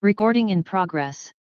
Recording in progress.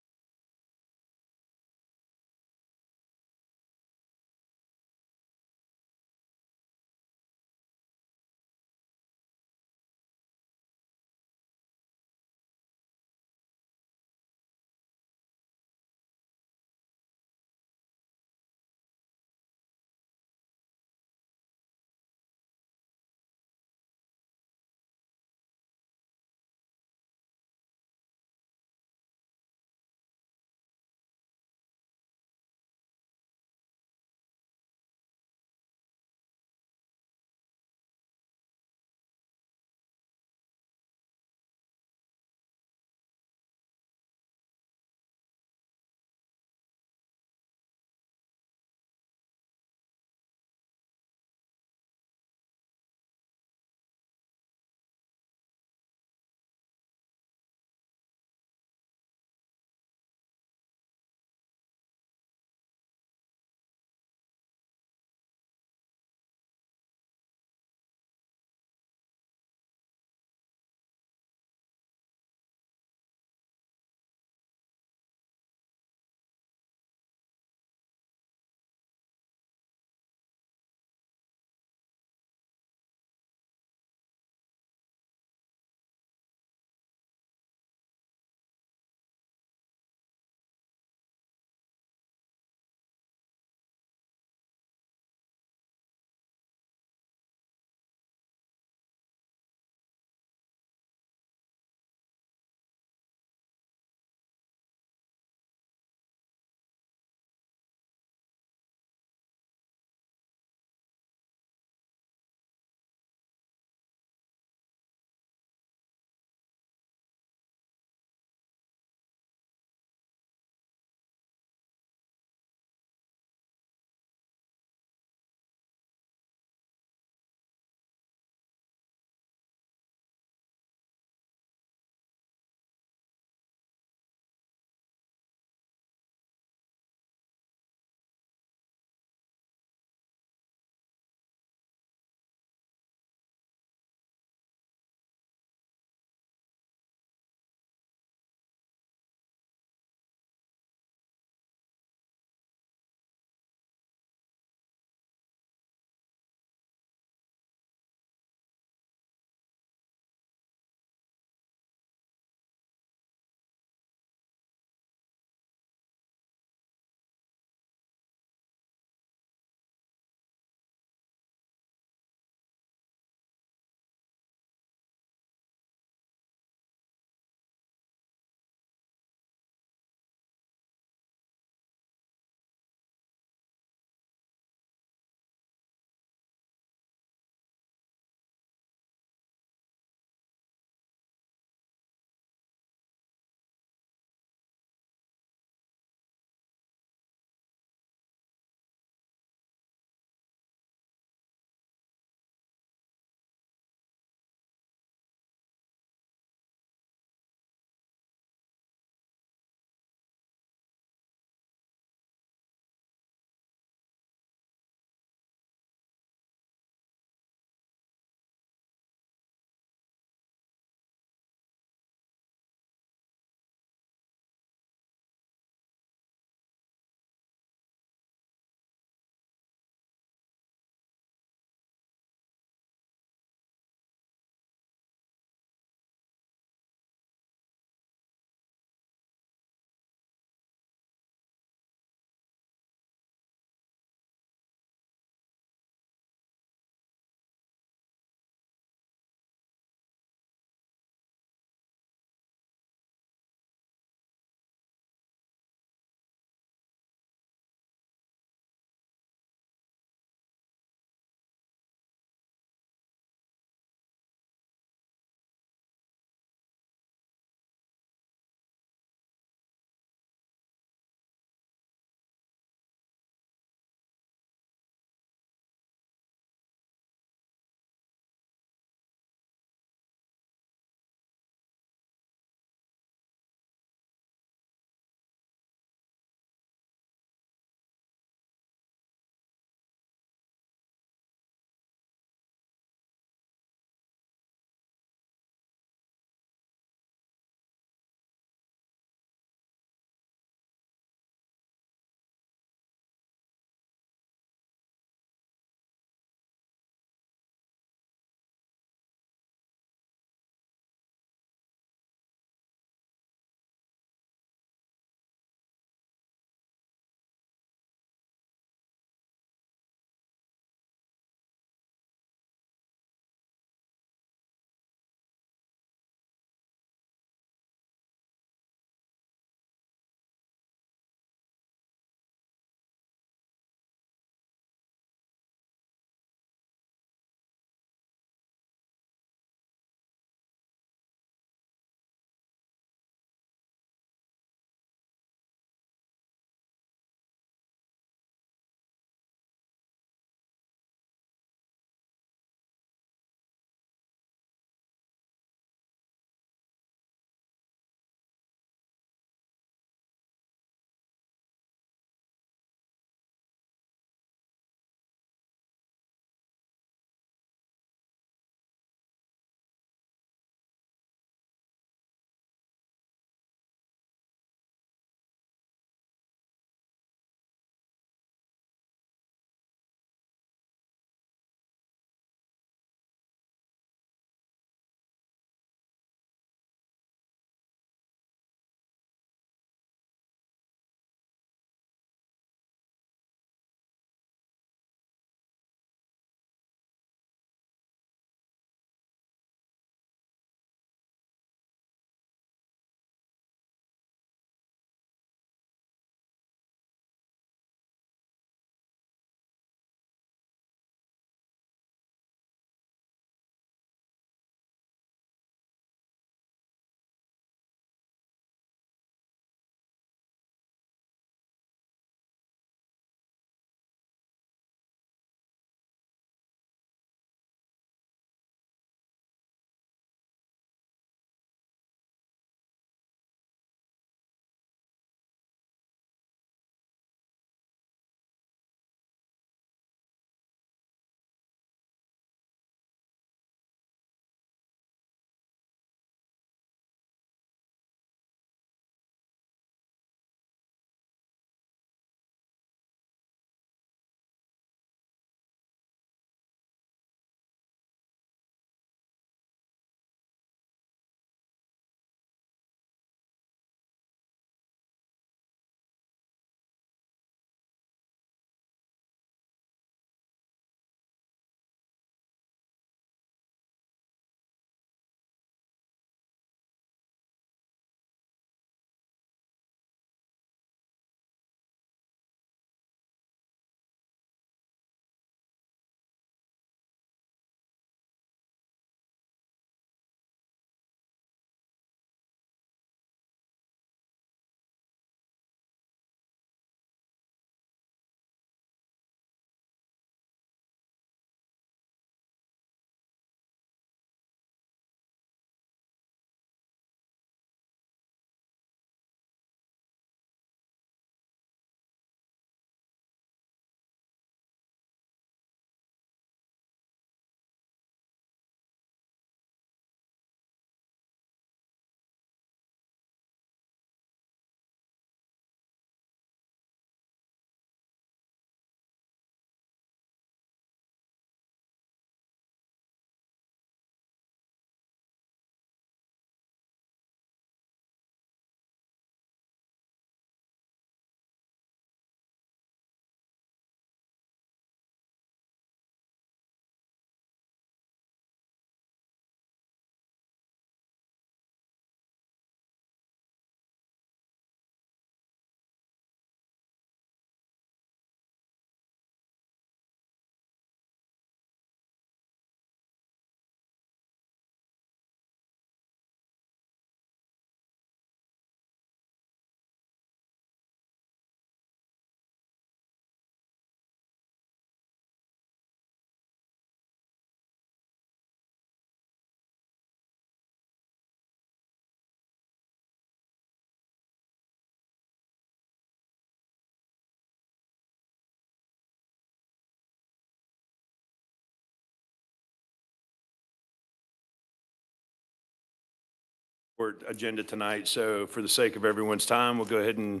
Agenda tonight, so for the sake of everyone's time, we'll go ahead and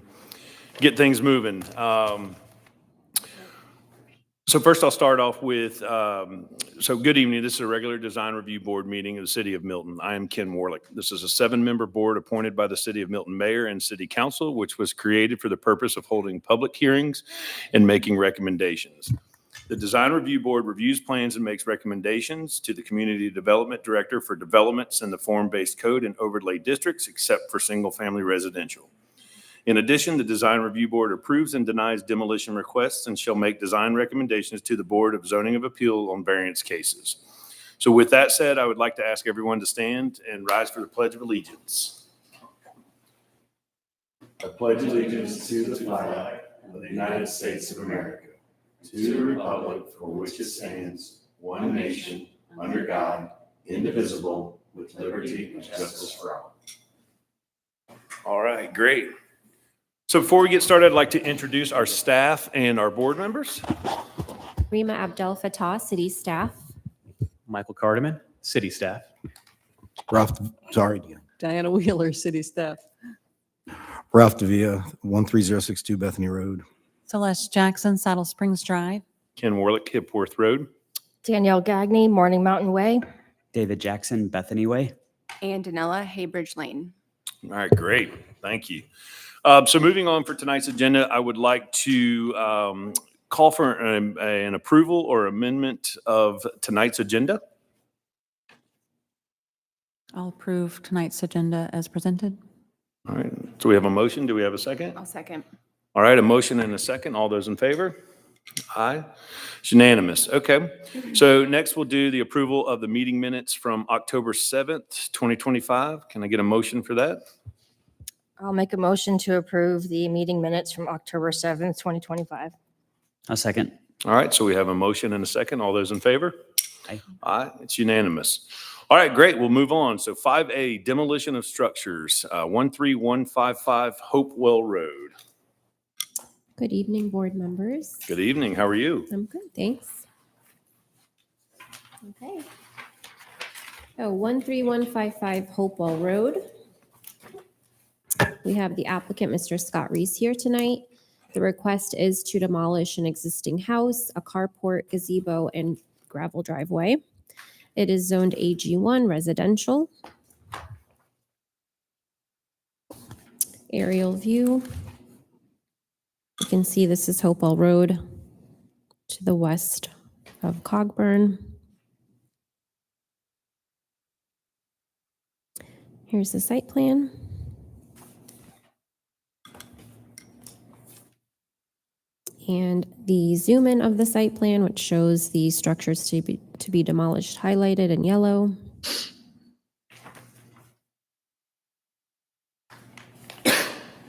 get things moving. So first I'll start off with, so good evening. This is a regular design review board meeting of the city of Milton. I am Ken Warlick. This is a 7-member board appointed by the city of Milton mayor and city council, which was created for the purpose of holding public hearings and making recommendations. The design review board reviews plans and makes recommendations to the community development director for developments in the form-based code and overlay districts, except for single-family residential. In addition, the design review board approves and denies demolition requests and shall make design recommendations to the Board of Zoning of Appeal on variance cases. So with that said, I would like to ask everyone to stand and rise for the Pledge of Allegiance. I pledge allegiance to the flag of the United States of America, to the republic for which it stands, one nation, under God, indivisible, with liberty and justice for all. All right, great. So before we get started, I'd like to introduce our staff and our board members. Rima Abdel Fattah, city staff. Michael Cardeman, city staff. Ralph, sorry. Diana Wheeler, city staff. Ralph Davia, 13062 Bethany Road. Celeste Jackson, Saddle Springs Drive. Ken Warlick, Hipworth Road. Danielle Gagne, Morning Mountain Way. David Jackson, Bethany Way. And Danella, Haybridge Lane. All right, great. Thank you. So moving on for tonight's agenda, I would like to call for an approval or amendment of tonight's agenda. I'll approve tonight's agenda as presented. All right, so we have a motion. Do we have a second? I'll second. All right, a motion and a second. All those in favor? Aye. It's unanimous. Okay. So next we'll do the approval of the meeting minutes from October 7th, 2025. Can I get a motion for that? I'll make a motion to approve the meeting minutes from October 7th, 2025. A second. All right, so we have a motion and a second. All those in favor? Aye. Aye, it's unanimous. All right, great. We'll move on. So 5A, demolition of structures, 13155 Hopewell Road. Good evening, board members. Good evening. How are you? I'm good, thanks. Okay. So 13155 Hopewell Road. We have the applicant, Mr. Scott Reese, here tonight. The request is to demolish an existing house, a carport, gazebo, and gravel driveway. It is zoned AG1 residential. Aerial view. You can see this is Hopewell Road to the west of Cogburn. Here's the site plan. And the zoom in of the site plan, which shows the structures to be demolished, highlighted in yellow.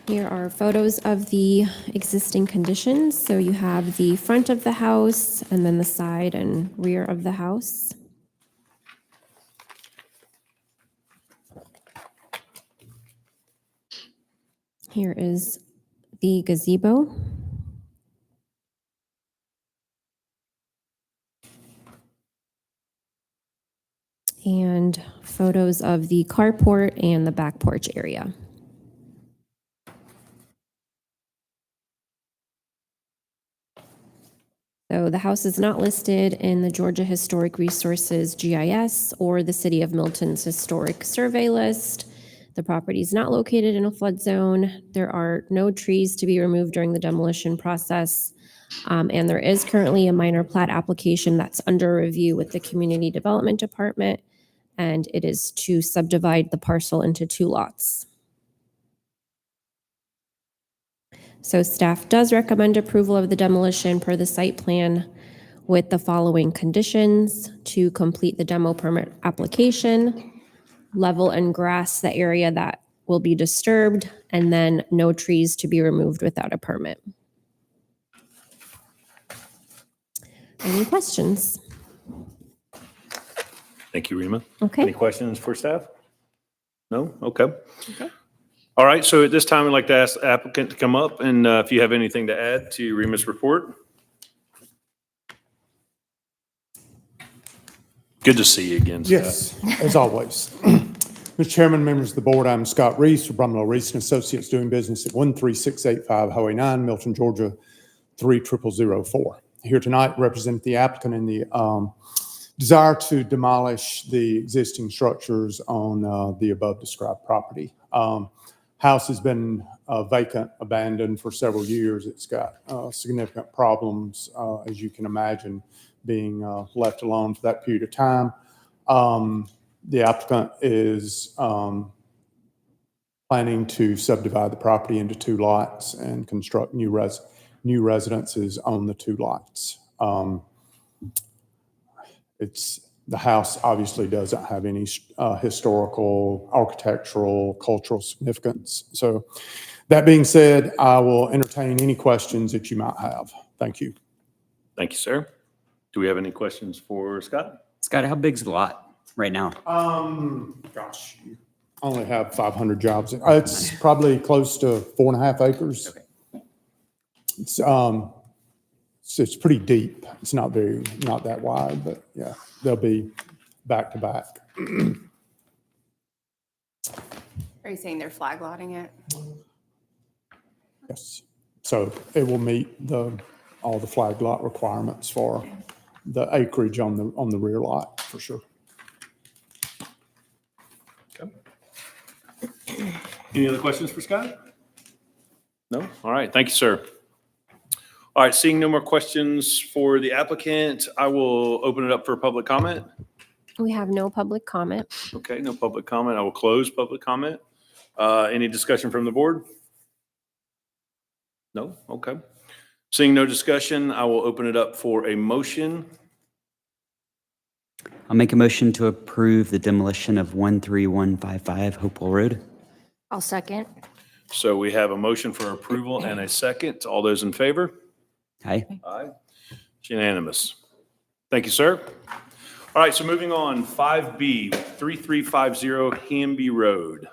Here are photos of the existing conditions. So you have the front of the house and then the side and rear of the house. Here is the gazebo. And photos of the carport and the back porch area. So the house is not listed in the Georgia Historic Resources GIS or the City of Milton's historic survey list. The property is not located in a flood zone. There are no trees to be removed during the demolition process. And there is currently a minor plat application that's under review with the Community Development Department. And it is to subdivide the parcel into 2 lots. So staff does recommend approval of the demolition per the site plan with the following conditions: to complete the demo permit application, level and grass the area that will be disturbed, and then no trees to be removed without a permit. Any questions? Thank you, Rima. Okay. Any questions for staff? No? Okay. All right, so at this time, I'd like to ask the applicant to come up and if you have anything to add to Rima's report. Good to see you again, Scott. Yes, as always. Mr. Chairman, members of the board, I'm Scott Reese of Brumlow Reese and Associates, doing business at 13685 Highway 9, Milton, Georgia 30004. Here tonight represent the applicant in the desire to demolish the existing structures on the above described property. House has been vacant, abandoned for several years. It's got significant problems, as you can imagine, being left alone for that period of time. The applicant is planning to subdivide the property into 2 lots and construct new residences on the 2 lots. The house obviously doesn't have any historical, architectural, cultural significance. So that being said, I will entertain any questions that you might have. Thank you. Thank you, sir. Do we have any questions for Scott? Scott, how big's the lot right now? Gosh, you only have 500 jobs. It's probably close to 4.5 acres. Okay. It's pretty deep. It's not that wide, but yeah, they'll be back to back. Are you saying they're flag lotting it? Yes. So it will meet all the flag lot requirements for the acreage on the rear lot, for sure. Any other questions for Scott? No? All right. Thank you, sir. All right. Seeing no more questions for the applicant, I will open it up for public comment. We have no public comment. Okay. No public comment. I will close public comment. Any discussion from the board? No? Okay. Seeing no discussion, I will open it up for a motion. I'll make a motion to approve the demolition of 13155 Hopewell Road. I'll second. So we have a motion for approval and a second. All those in favor? Aye. Aye. It's unanimous. Thank you, sir. All right, so moving on, 5B, 3350 Hamby Road.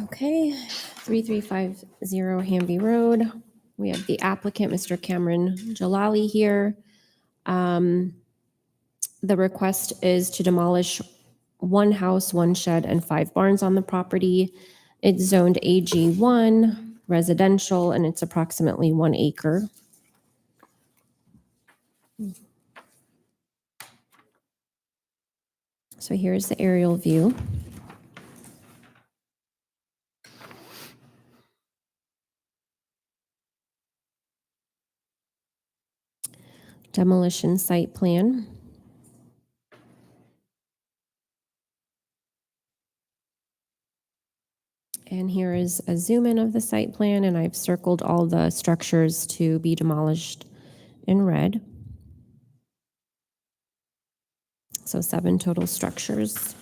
Okay, 3350 Hamby Road. We have the applicant, Mr. Cameron Jalali here. The request is to demolish 1 house, 1 shed, and 5 barns on the property. It's zoned AG1 residential, and it's approximately 1 acre. So here's the aerial view. Demolition site plan. And here is a zoom in of the site plan, and I've circled all the structures to be demolished in red. So 7 total structures.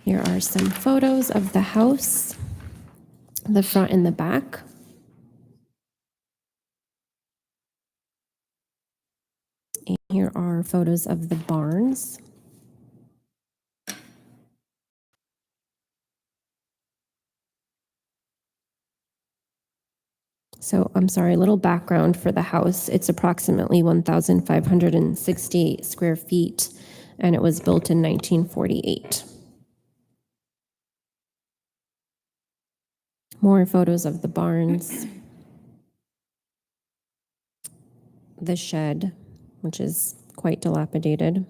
Here are some photos of the house, the front and the back. And here are photos of the barns. So I'm sorry, a little background for the house. It's approximately 1,568 square feet, and it was built in 1948. More photos of the barns. The shed, which is quite dilapidated.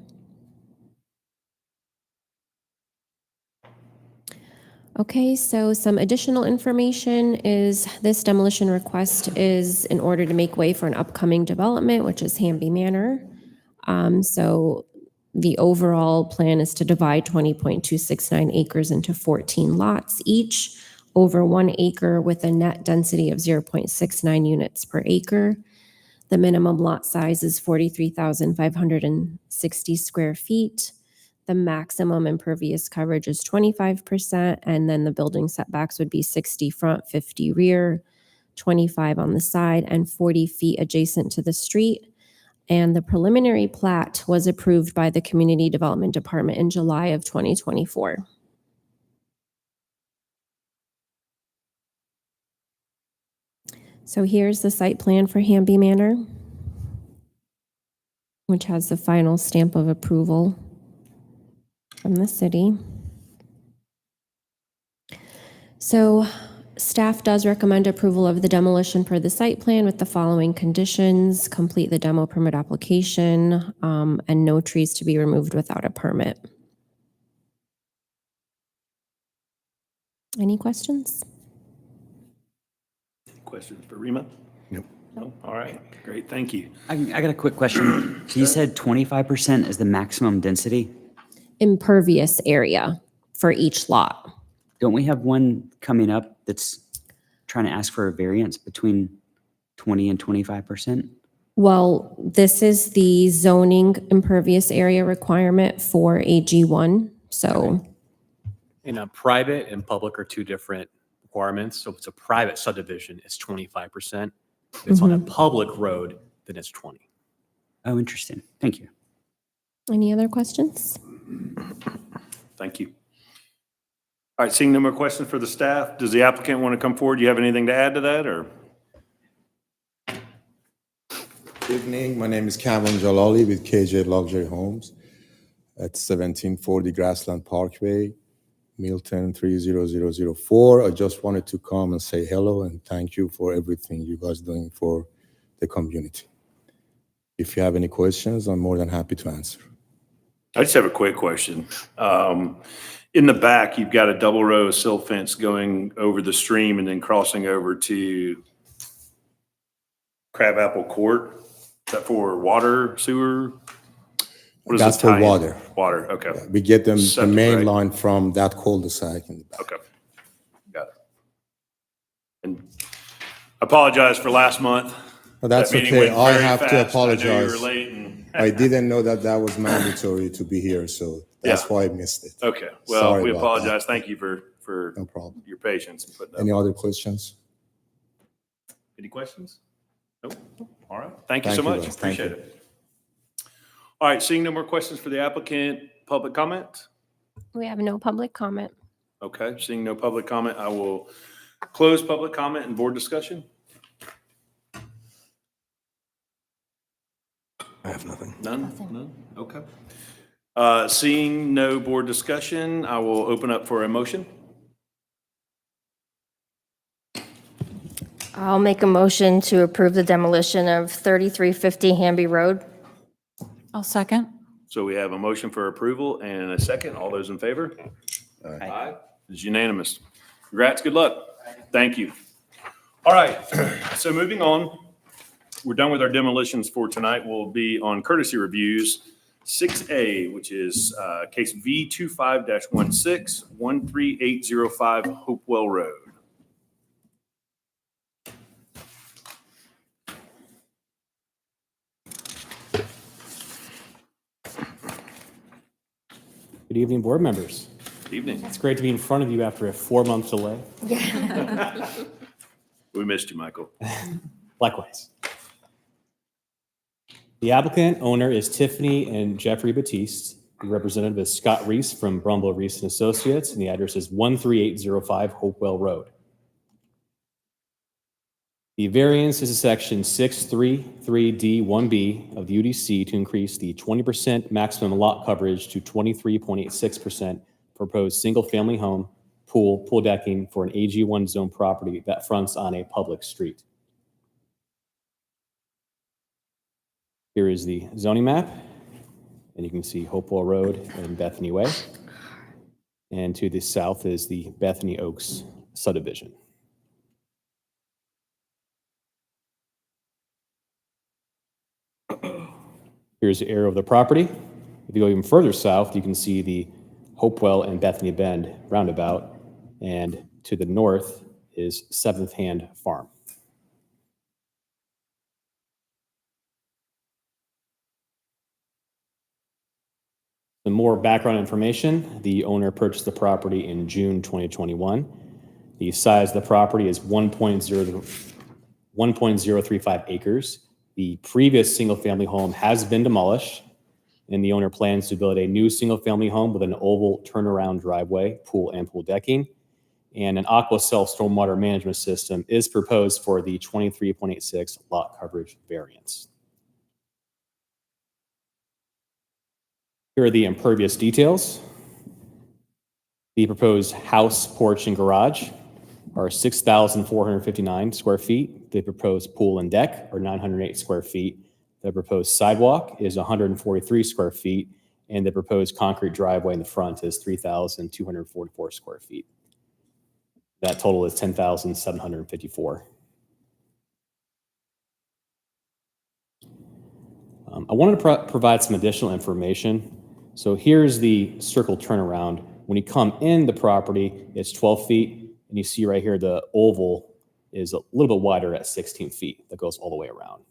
Okay, so some additional information is this demolition request is in order to make way for an upcoming development, which is Hamby Manor. So the overall plan is to divide 20.269 acres into 14 lots, each over 1 acre with a net density of 0.69 units per acre. The minimum lot size is 43,560 square feet. The maximum impervious coverage is 25%, and then the building setbacks would be 60 front, 50 rear, 25 on the side, and 40 feet adjacent to the street. And the preliminary plat was approved by the Community Development Department in July of 2024. So here's the site plan for Hamby Manor, which has the final stamp of approval from the city. So staff does recommend approval of the demolition per the site plan with the following conditions: complete the demo permit application, and no trees to be removed without a permit. Any questions? Questions for Rima? Nope. No? All right, great, thank you. I got a quick question. So you said 25% is the maximum density? Impervious area for each lot. Don't we have one coming up that's trying to ask for a variance between 20 and 25%? Well, this is the zoning impervious area requirement for a G1, so. In a private and public are two different requirements. So if it's a private subdivision, it's 25%. If it's on a public road, then it's 20. Oh, interesting. Thank you. Any other questions? Thank you. All right, seeing no more questions for the staff, does the applicant want to come forward? Do you have anything to add to that, or? Good evening. My name is Kamran Jalali with KJ Luxury Homes at 1740 Grassland Parkway, Milton 30004. I just wanted to come and say hello and thank you for everything you guys doing for the community. If you have any questions, I'm more than happy to answer. I just have a quick question. In the back, you've got a double row of silt fence going over the stream and then crossing over to Crabapple Court. Is that for water, sewer? What is That's the for tie-in? water. Water, okay. We get them the Septic, main right? line from that cul-de-sac in the back. Okay, got it. And apologize for last month. Well, that's That meeting okay. went I very have fast. to I knew you apologize. were late and, I didn't know that that was mandatory to be here, so that's Yeah. why I missed it. okay, well, Sorry we about apologize. that. Thank you for No problem. your patience and putting Any up. other questions? Any questions? Nope. All right. Thank you Thank so you, much. guys. Thank Appreciate you. it. All right, seeing no more questions for the applicant, public comment? We have no public comment. Okay, seeing no public comment, I will close public comment and board discussion. I have nothing. None? None? Okay. Seeing no board discussion, I will open up for a motion. I'll make a motion to approve the demolition of 3350 Hamby Road. I'll second. So we have a motion for approval and a second. All those in favor? Aye. It's unanimous. Congrats, good luck. Thank you. All right, so moving on, we're done with our demolitions for tonight. We'll be on courtesy reviews. 6A, which is case V25-16, 13805 Hopewell Road. Good evening, board members. Good evening. It's great to be in front of you after a 4-month delay. We missed you, Michael. Likewise. The applicant owner is Tiffany and Jeffrey Batiste. The representative is Scott Reese from Brumble Reese and Associates, and the address is 13805 Hopewell Road. The variance is a section 633D1B of the UDC to increase the 20% maximum lot coverage to 23.86% proposed single-family home, pool decking for an AG1 zone property that fronts on a public street. Here is the zoning map, and you can see Hopewell Road and Bethany Way. And to the south is the Bethany Oaks subdivision. Here's the area of the property. If you go even further south, you can see the Hopewell and Bethany Bend roundabout, and to the north is Seventh Hand Farm. Some more background information. The owner purchased the property in June 2021. The size of the property is 1.035 acres. The previous single-family home has been demolished, and the owner plans to build a new single-family home with an oval turnaround driveway, pool, and pool decking. and an AquaCell stormwater management system is proposed for the 23.86 lot coverage variance. Here are the impervious details. The proposed house, porch, and garage are 6,459 square feet. The proposed pool and deck are 908 square feet. The proposed sidewalk is 143 square feet, and the proposed concrete driveway in the front is 3,244 square feet. That total is 10,754. I wanted to provide some additional information. So here's the circle turnaround. When you come in the property, it's 12 feet, and you see right here the oval is a little bit wider at 16 feet that goes all the way around.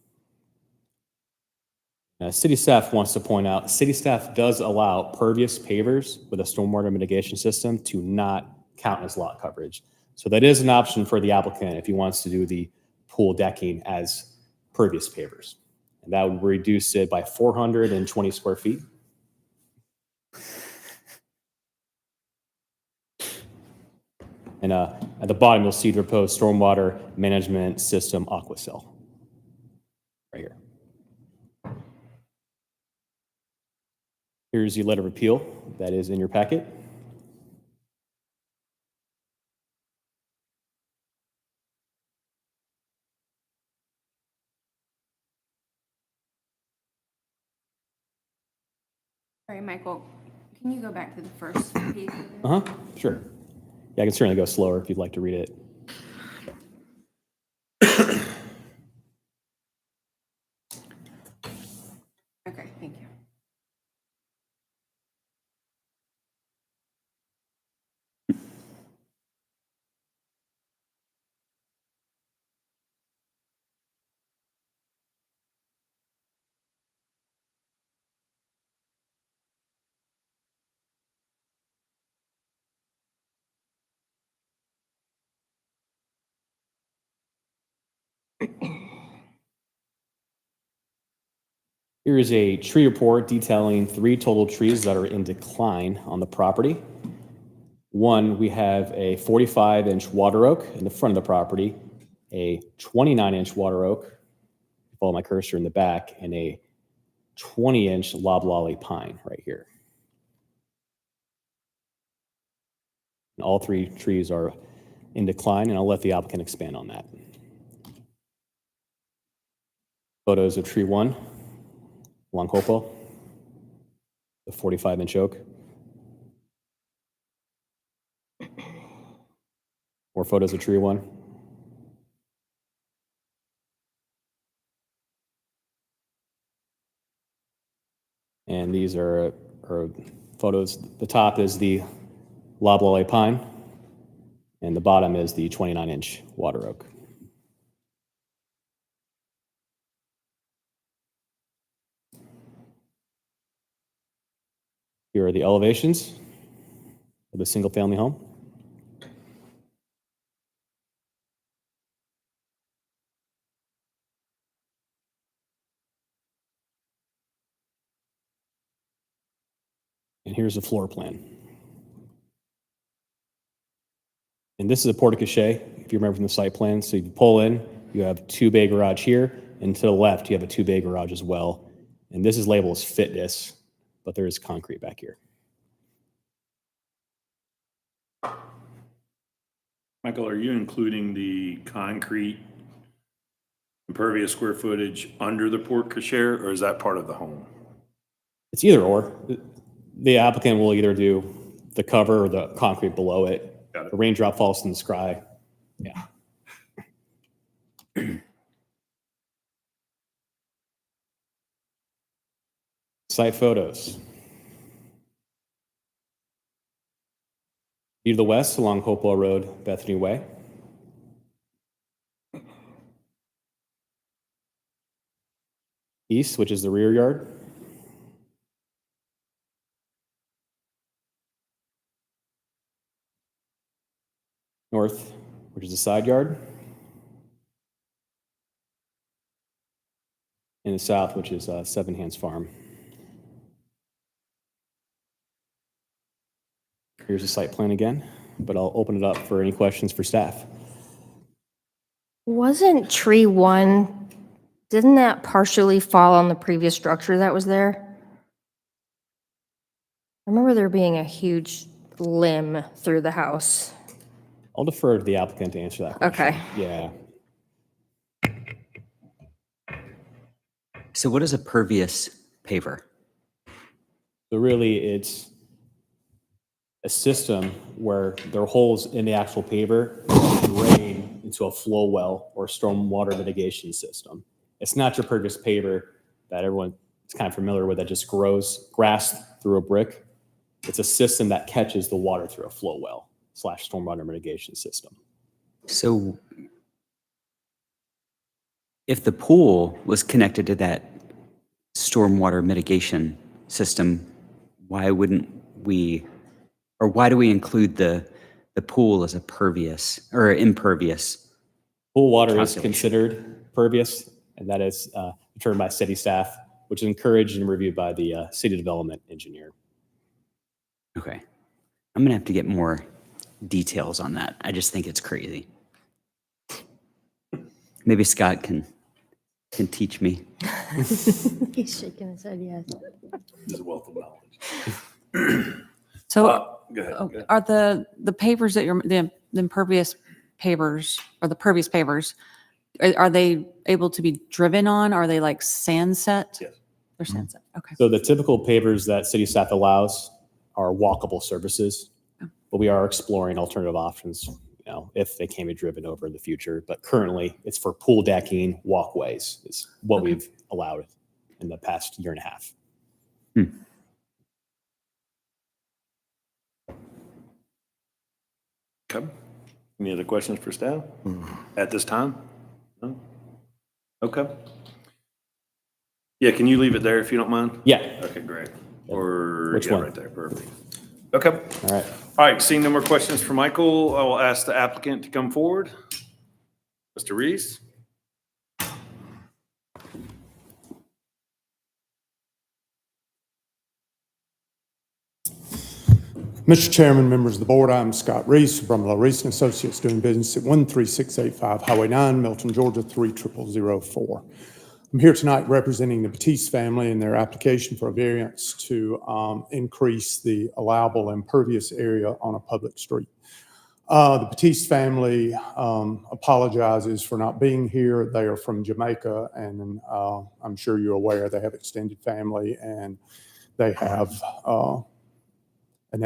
Now, city staff wants to point out, city staff does allow pervious pavers with a stormwater mitigation system to not count as lot coverage. So that is an option for the applicant if he wants to do the pool decking as pervious pavers. And that would reduce it by 420 square feet. And at the bottom, you'll see the proposed stormwater management system AquaCell right here. Here's the letter of appeal that is in your packet. Sorry, Michael, can you go back to the first piece? Sure. Yeah, I can certainly go slower if you'd like to read it. Okay, thank you. Here is a tree report detailing 3 total trees that are in decline on the property. One, we have a 45-inch water oak in the front of the property, a 29-inch water oak, follow my cursor in the back, and a 20-inch loblolly pine right here. And all 3 trees are in decline, and I'll let the applicant expand on that. Photos of tree 1 along Hopewell, the 45-inch oak. More photos of tree 1. And these are photos. The top is the loblolly pine, and the bottom is the 29-inch water oak. Here are the elevations of the single-family home. And here's the floor plan. And this is a porte-cochere, if you remember from the site plan. So you pull in, you have 2-bay garage here, and to the left, you have a 2-bay garage as well. And this is labeled as fitness, but there is concrete back here. Michael, are you including the concrete impervious square footage under the porte-cochere, or is that part of the home? It's either or. The applicant will either do the cover or the concrete below it. Got it. The raindrop falls from the sky. Yeah. Site photos. View to the west along Hopewell Road, Bethany Way. East, which is the rear yard. North, which is the side yard. And the south, which is Seven Hands Farm. Here's the site plan again. but I'll open it up for any questions for staff. Wasn't tree one, didn't that partially fall on the previous structure that was there? I remember there being a huge limb through the house. I'll defer to the applicant to answer that question. Okay. Yeah. So what is a pervious paver? So really, it's a system where there are holes in the actual paver that drain into a flow well or stormwater mitigation system. It's not your pervious paver that everyone is kind of familiar with that just grows grass through a brick. It's a system that catches the water through a flow well / stormwater mitigation system. So if the pool was connected to that stormwater mitigation system, why wouldn't we, or why do we include the pool as a pervious or impervious? Pool water is Calculation. considered pervious, and that is determined by city staff, which is encouraged and reviewed by the city development engineer. Okay. I'm gonna have to get more details on that. I just think it's crazy. Maybe Scott can teach me. He's shaking his head, yes. There's a wealth of knowledge. So Go ahead. Go ahead. are the pavers that the impervious pavers or the pervious pavers, are they able to be driven on? Are they like sand set? Yes. They're sand set. Okay. So the typical pavers that city staff allows are walkable surfaces, but we are exploring alternative options, if they can be driven over in the future. But currently, it's for pool decking, walkways is what we've allowed in the past year and a half. Okay. Any other questions for staff at this time? No? Okay. Yeah, can you leave it there if you don't mind? Yeah. Okay, great. Or, Which yeah, one? right there, perfect. Okay. All right. All right, seeing no more questions for Michael, I will ask the applicant to come forward. Mr. Reese? Mr. Chairman, members of the board, I'm Scott Reese, Brumlow Reese and Associates, doing business at 13685 Highway 9, Milton, Georgia 30004. I'm here tonight representing the Batiste family in their application for a variance to increase the allowable impervious area on a public street. The Batiste family apologizes for not being here. They are from Jamaica, and I'm sure you're aware they have extended family, and they have an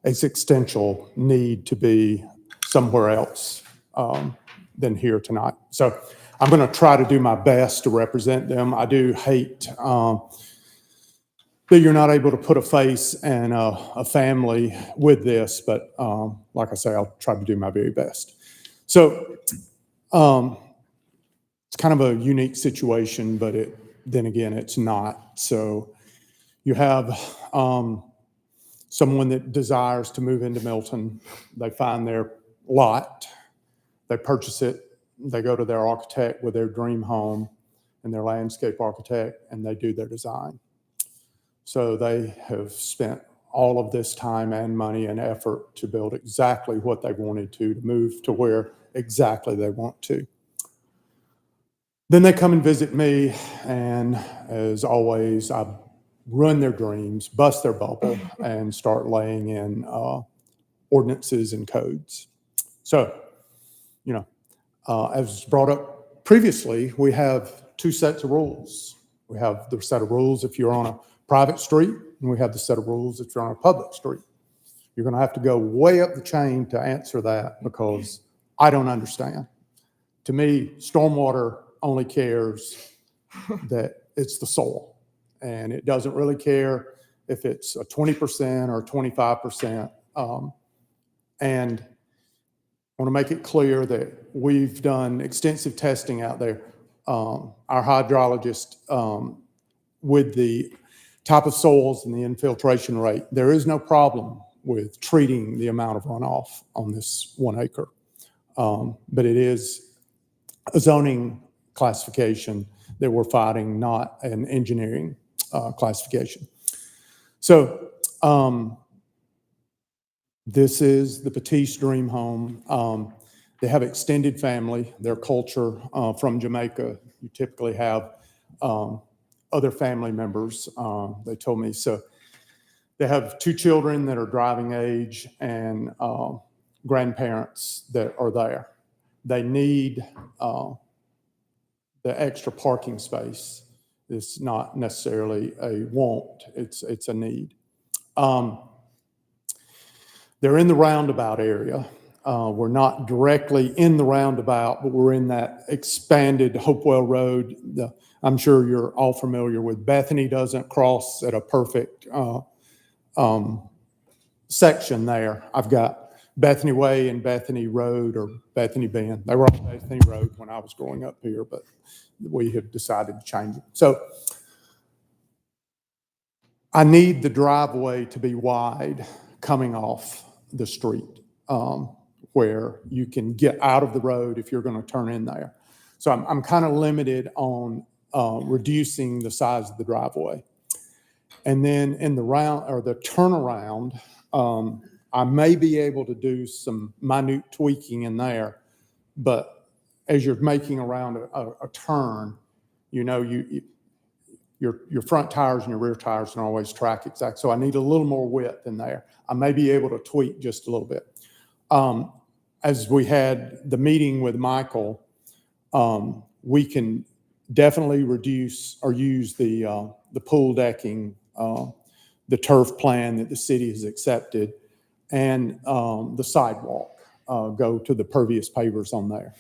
existential need to be somewhere else than here tonight. So I'm going to try to do my best to represent them. I do hate that you're not able to put a face and a family with this, but like I say, I'll try to do my very best. So it's kind of a unique situation, but then again, it's not. So you have someone that desires to move into Milton. They find their lot, they purchase it, they go to their architect with their dream home and their landscape architect, and they do their design. So they have spent all of this time and money and effort to build exactly what they wanted to move to where exactly they want to. Then they come and visit me, and as always, I run their dreams, bust their bubble, and start laying in ordinances and codes. So, as brought up previously, we have two sets of rules. We have the set of rules if you're on a private street, and we have the set of rules if you're on a public street. You're going to have to go way up the chain to answer that because I don't understand. To me, stormwater only cares that it's the soil, and it doesn't really care if it's a 20% or 25%. And I want to make it clear that we've done extensive testing out there. Our hydrologist, with the type of soils and the infiltration rate, there is no problem with treating the amount of runoff on this 1 acre. But it is a zoning classification that we're fighting, not an engineering This is the Batiste Dream Home. They have extended family. Their culture from Jamaica, you typically have other family members, they told me. So they have 2 children that are driving age and grandparents that are there. They need the extra parking space. It's not necessarily a want, it's a need. They're in the roundabout area. We're not directly in the roundabout, but we're in that expanded Hopewell Road. I'm sure you're all familiar with Bethany doesn't cross at a perfect section there. I've got Bethany Way and Bethany Road, or Bethany Bend. They were on Bethany Road when I was growing up here, but we have decided to change it. So I need the driveway to be wide coming off the street, where you can get out of the road if you're going to turn in there. So I'm kind of limited on reducing the size of the driveway. And then in the turnaround, I may be able to do some minute tweaking in there, but as you're making around a turn, you know, your front tires and your rear tires can always track exact. So I need a little more width in there. I may be able to tweak just a little bit. As we had the meeting with Michael, we can definitely reduce or use the pool decking, the turf plan that the city has accepted, and the sidewalk, go to the pervious pavers on there.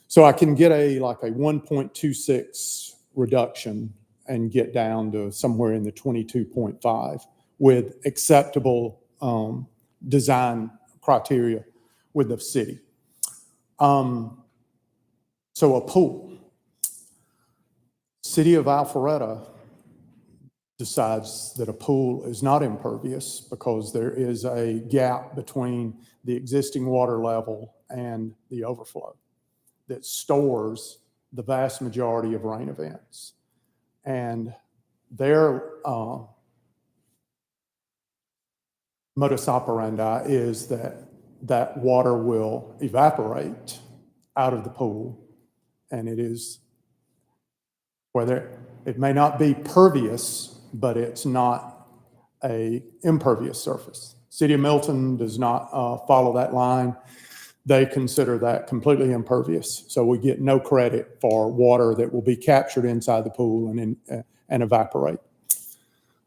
So I can get like a 1.26 reduction and get down to somewhere in the 22.5 with acceptable design criteria with the city. So a pool. City of Alpharetta decides that a pool is not impervious because there is a gap between the existing water level and the overflow that stores the vast majority of rain events. And their modus operandi is that water will evaporate out of the pool, and it is, whether it may not be pervious, but it's not a impervious surface. City of Milton does not follow that line. They consider that completely impervious. So we get no credit for water that will be captured inside the pool and evaporate.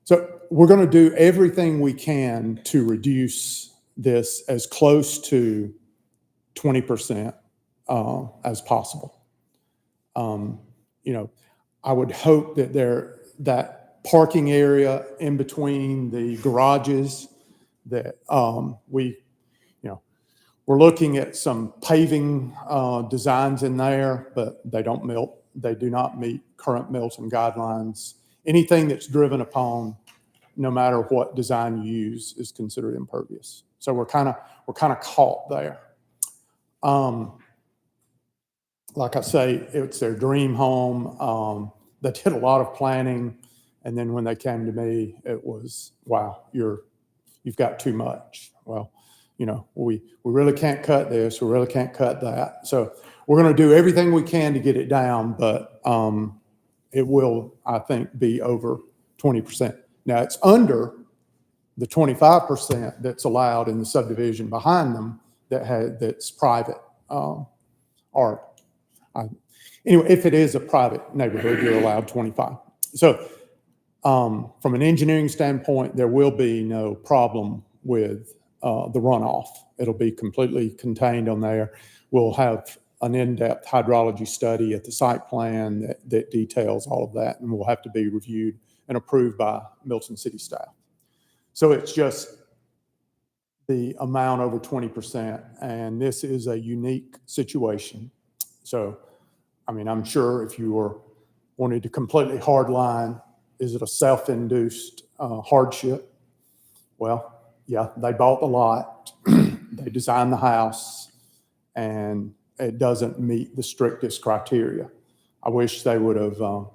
So we're going to do everything we can to reduce this as close to 20% as possible. You know, I would hope that that parking area in between the garages, that we're looking at some paving designs in there, but they do not meet current Milton guidelines. Anything that's driven upon, no matter what design you use, is considered impervious. So we're kind of caught there. Like I say, it's their dream home. They did a lot of planning, and then when they came to me, it was, wow, you've got too much. Well, you know, we really can't cut this, we really can't cut that. So we're going to do everything we can to get it down, but it will, I think, be over 20%. Now, it's under the 25% that's allowed in the subdivision behind them that's private. Anyway, if it is a private neighborhood, you're allowed 25. So from an engineering standpoint, there will be no problem with the runoff. It'll be completely contained on there. We'll have an in-depth hydrology study at the site plan that details all of that, and will have to be reviewed and approved by Milton City staff. So it's just the amount over 20%, and this is a unique situation. So, I mean, I'm sure if you were wanted to completely hard line, is it a self-induced hardship? Well, yeah, they bought the lot, they designed the house, and it doesn't meet the strictest criteria. I wish they would have,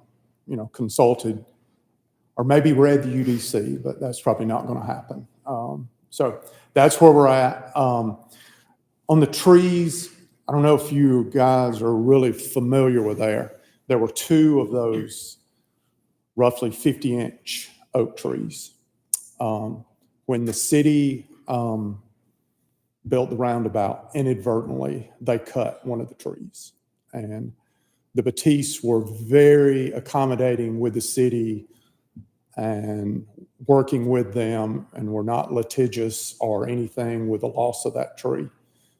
consulted or maybe read the UDC, but that's probably not going to happen. So that's where we're at. On the trees, I don't know if you guys are really familiar with there. There were two of those roughly 50-inch oak trees. When the city built the roundabout, inadvertently, they cut one of the trees. And the Batiste were very accommodating with the city and working with them, and were not litigious or anything with the loss of that tree.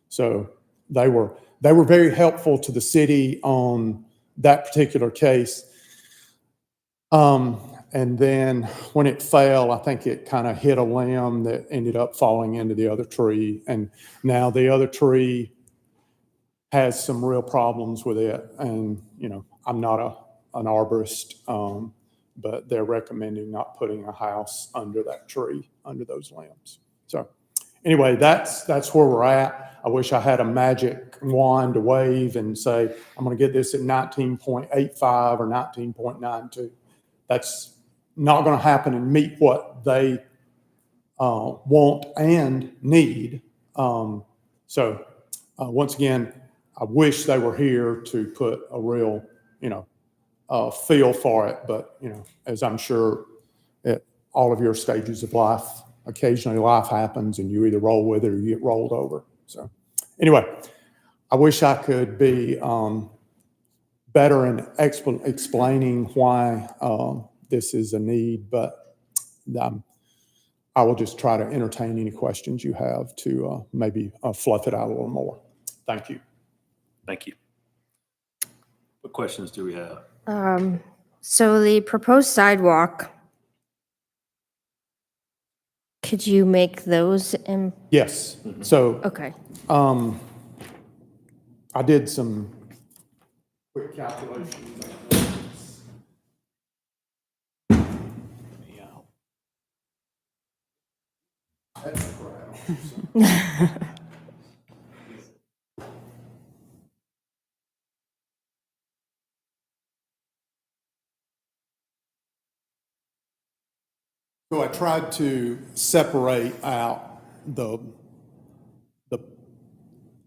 So they were very helpful to the city on that particular case. And then when it fell, I think it kind of hit a limb that ended up falling into the other tree. And now the other tree has some real problems with it. And, I'm not an arborist, but they're recommending not putting a house under that tree, under those limbs. So anyway, that's where we're at. I wish I had a magic wand to wave and say, I'm going to get this at 19.85 or 19.92. That's not going to happen and meet what they want and need. Once again, I wish they were here to put a real, feel for it. But, as I'm sure at all of your stages of life, occasionally life happens and you either roll with it or you get rolled over. So anyway, I wish I could be better in explaining why this is a need, but I will just try to entertain any questions you have to maybe fluff it out a little more. Thank you. Thank you. What questions do we have? So the proposed sidewalk, could you make those in? Yes. So Okay. I did some quick calculations. That's correct. So I tried to separate out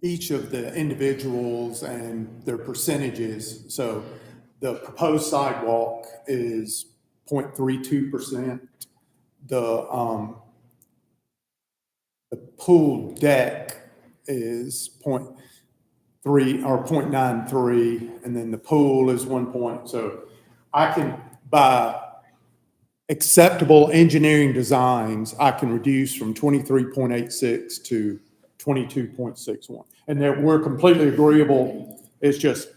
each of the individuals and their percentages. So the proposed sidewalk is 0.32%. The pool deck is 0.3 or 0.93, and then the pool is 1 point. So I can, by acceptable engineering designs, I can reduce from 23.86 to 22.61. And we're completely agreeable. It's just,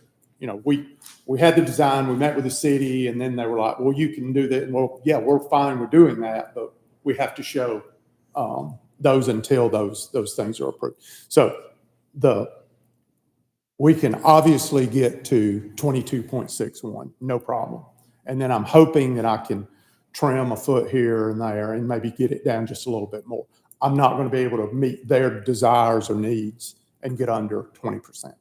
we had the design, we met with the city, and then they were like, well, you can do that. And well, yeah, we're fine with doing that, but we have to show those until those things are approved. So we can obviously get to 22.61, no problem. And then I'm hoping that I can trim a foot here and there and maybe get it down just a little bit more. I'm not going to be able to meet their desires or needs and get under 20%.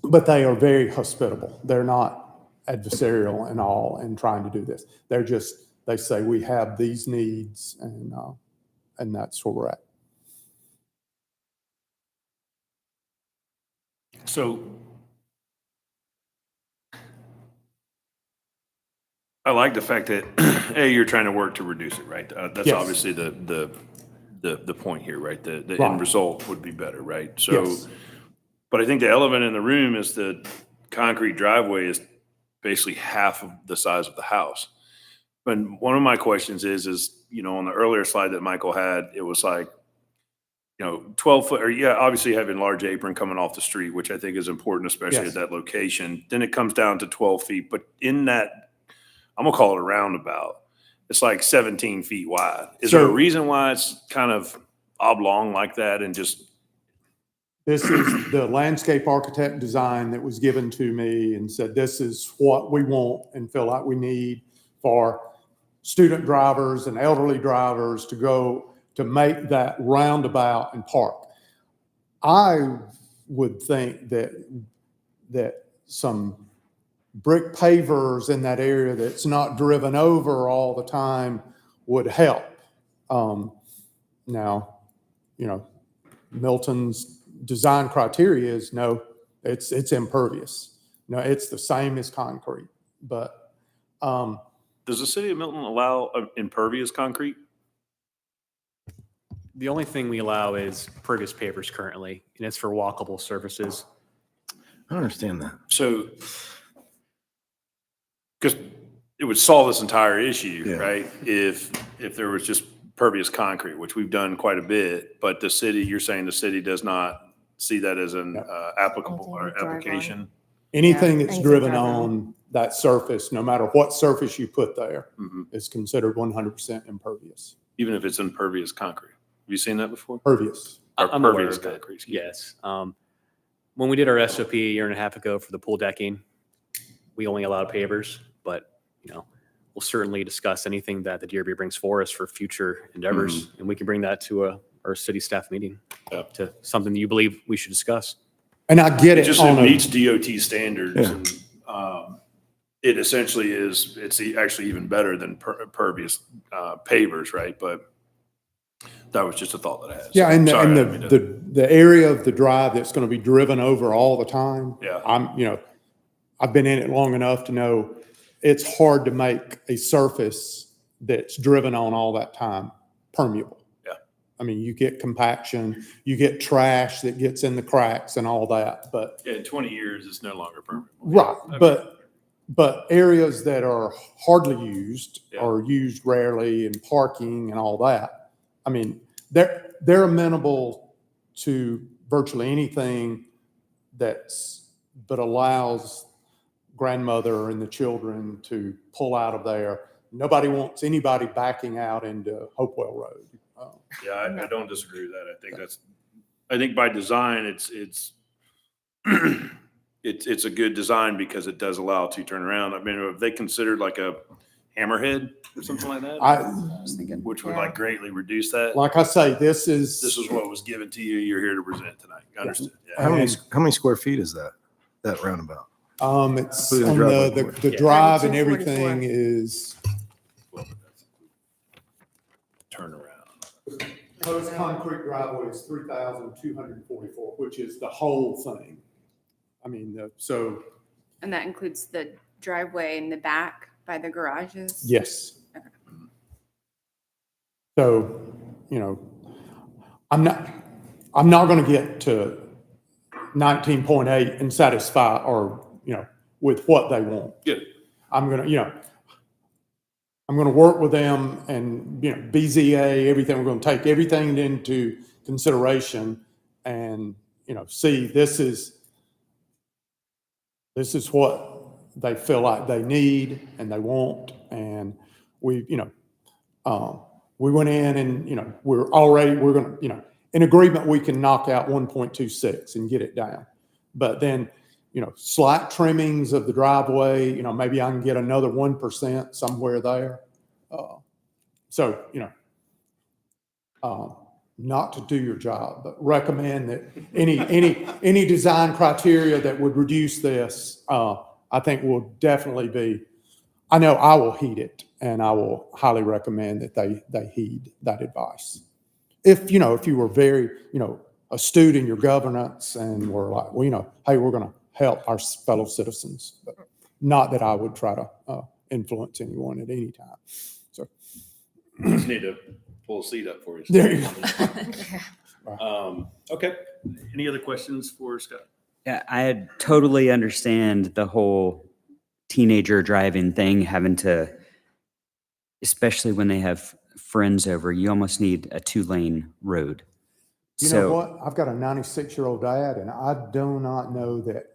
But they are very hospitable. They're not adversarial and all in trying to do this. They say we have these needs, and that's where we're at. So I like the fact that, A, you're trying to work to reduce it, right? That's Yes. obviously the point here, right? The Right. end result would be better, right? So, Yes. but I think the elephant in the room is the concrete driveway is basically half of the size of the house. And one of my questions is, on the earlier slide that Michael had, it was like, 12 foot, or obviously having large apron coming off the street, which I think is important, especially Yes. at that location. Then it comes down to 12 feet, but in that, I'm gonna call it a roundabout, it's like 17 feet wide. Is there a reason why it's kind of oblong like that and just? This is the landscape architect design that was given to me and said, this is what we want and feel like we need for student drivers and elderly drivers to go to make that roundabout and park. I would think that some brick pavers in that area that's not driven over all the time would help. Now, Milton's design criteria is no, it's impervious. No, it's the same as concrete, but, Does the city of Milton allow impervious concrete? The only thing we allow is pervious pavers currently, and it's for walkable surfaces. I don't understand that. So, because it would solve this entire issue, Yeah. right? If there was just pervious concrete, which we've done quite a bit, but the city, you're saying the city does not see that as an applicable or Anything with driveway. application? anything that's anything driven driven on that surface, no matter what surface you put there, Mhm. is considered 100% impervious. Even if it's impervious concrete? Have you seen that before? Pervious. Or I'm aware pervious of it, concrete, excuse me. yes. When we did our SOP a year and a half ago for the pool decking, we only allowed pavers, but, we'll certainly discuss anything that the DRB brings for us for future endeavors, and we can bring that to our city staff meeting, Yeah. to something that you believe we should discuss. And I get It it just on meets a, DOT standards, Yeah. and it essentially is, it's actually even better than pervious pavers, right? But that was just a thought that I had. yeah, and, Sorry, I and didn't mean to- the area of the drive that's going to be driven over all the time. Yeah. I've been in it long enough to know it's hard to make a surface that's driven on all that time permeable. Yeah. I mean, you get compaction, you get trash that gets in the cracks and all that, but Yeah, in 20 years, it's no longer permanent. right, Okay. but areas that are hardly used Yeah. or used rarely in parking and all that, I mean, they're amenable to virtually anything that allows grandmother and the children to pull out of there. Nobody wants anybody backing out into Hopewell Road. Yeah, I don't disagree with that. I think by design, it's it's a good design because it does allow it to turn around. I mean, have they considered like a hammerhead or something like that? Which would like greatly reduce that? Like I say, this is what was given to you. You're here to present tonight. Understood. Yeah. How many square feet is that roundabout? It's Including on driveway the portion. drive and 3244. everything is Turnaround. proposed concrete driveway is 3,244, which is the whole thing. I mean, And that includes the driveway in the back by the garages? yes. So, I'm not going to get to 19.8 and satisfy or, with what they want. Good. I'm going to work with them and, BZA, everything. We're going to take everything into consideration and, see this is what they feel like they need and they want. And we went in and, we're going to, in agreement, we can knock out 1.26 and get it down. But then, slight trimmings of the driveway, maybe I can get another 1% somewhere there. Not to do your job, but recommend that any design criteria that would reduce this, I think will definitely be, I know I will heed it, and I will highly recommend that they heed that advice. If you were very, astute in your governance and were like, well, hey, we're going to help our fellow citizens, but not that I would try to influence anyone at any time. So Just need to pull a seat up for you. there you go. Okay. Any other questions for Scott? Yeah, I totally understand the whole teenager driving thing, having to, especially when they have friends over, you almost need a 2-lane road. You know what? I've got a 96-year-old dad, and I do not know that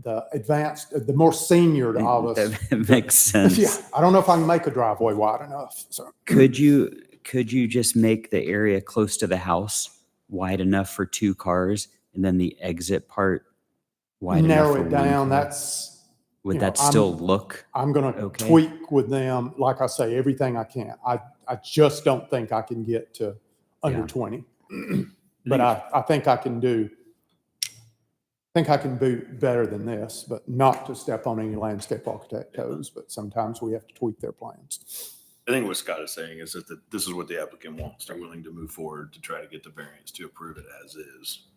the more senior of us. That makes sense. Yeah, I don't know if I can make a driveway wide enough. So Could you just make the area close to the house wide enough for 2 cars and then the exit part wide enough narrow for it one down. car? That's, Would you know, that still look? I'm going to Okay. tweak with them. Like I say, everything I can. I just don't think I can get to under Yeah. 20, but I think I can do better than this, but not to step on any landscape architect toes, but sometimes we have to tweak their plans. I think what Scott is saying is that this is what the applicant wants. They're willing to move forward to try to get the variance to approve it as is.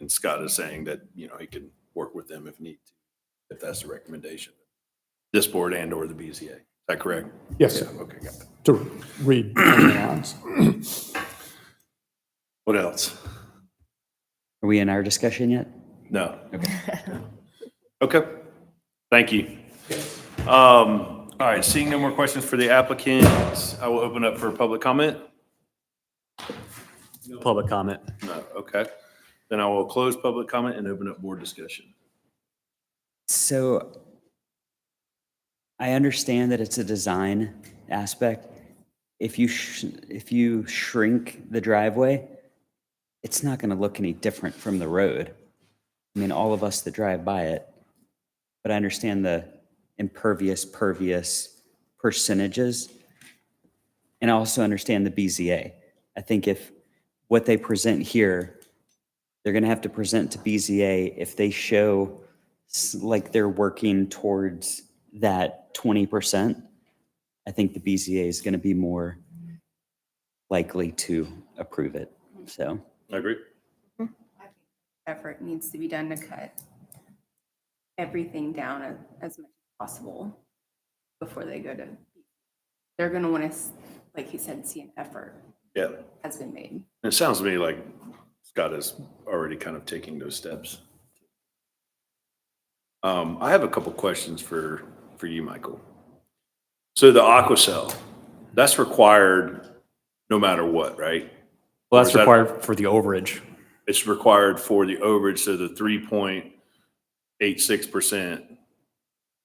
And Scott is saying that, you know, he can work with them if need to, if that's the recommendation. This board and or the BZA. Is that correct? Yes, sir. Yeah, okay, got it. To read between the lines. What else? Are we in our discussion yet? No. Okay. Okay. Thank you. All right, seeing no more questions for the applicant, I will open up for public comment. No public comment. No, okay. Then I will close public comment and open up board discussion. So I understand that it's a design aspect. If you shrink the driveway, it's not going to look any different from the road. I mean, all of us that drive by it, but I understand the impervious, pervious percentages. And I also understand the BZA. I think if what they present here, they're going to have to present to BZA if they show like they're working towards that 20%. I think the BZA is going to be more likely to approve it. So I agree. Effort needs to be done to cut everything down as much as possible before they go to, they're going to want to, like he said, see an effort Yeah. has been made. It sounds to me like Scott is already kind of taking those steps. I have a couple questions for you, Michael. So the aqua cell, that's required no matter what, right? Well, Or that's is that- required for the overage. It's required for the overage, so the 3.86%,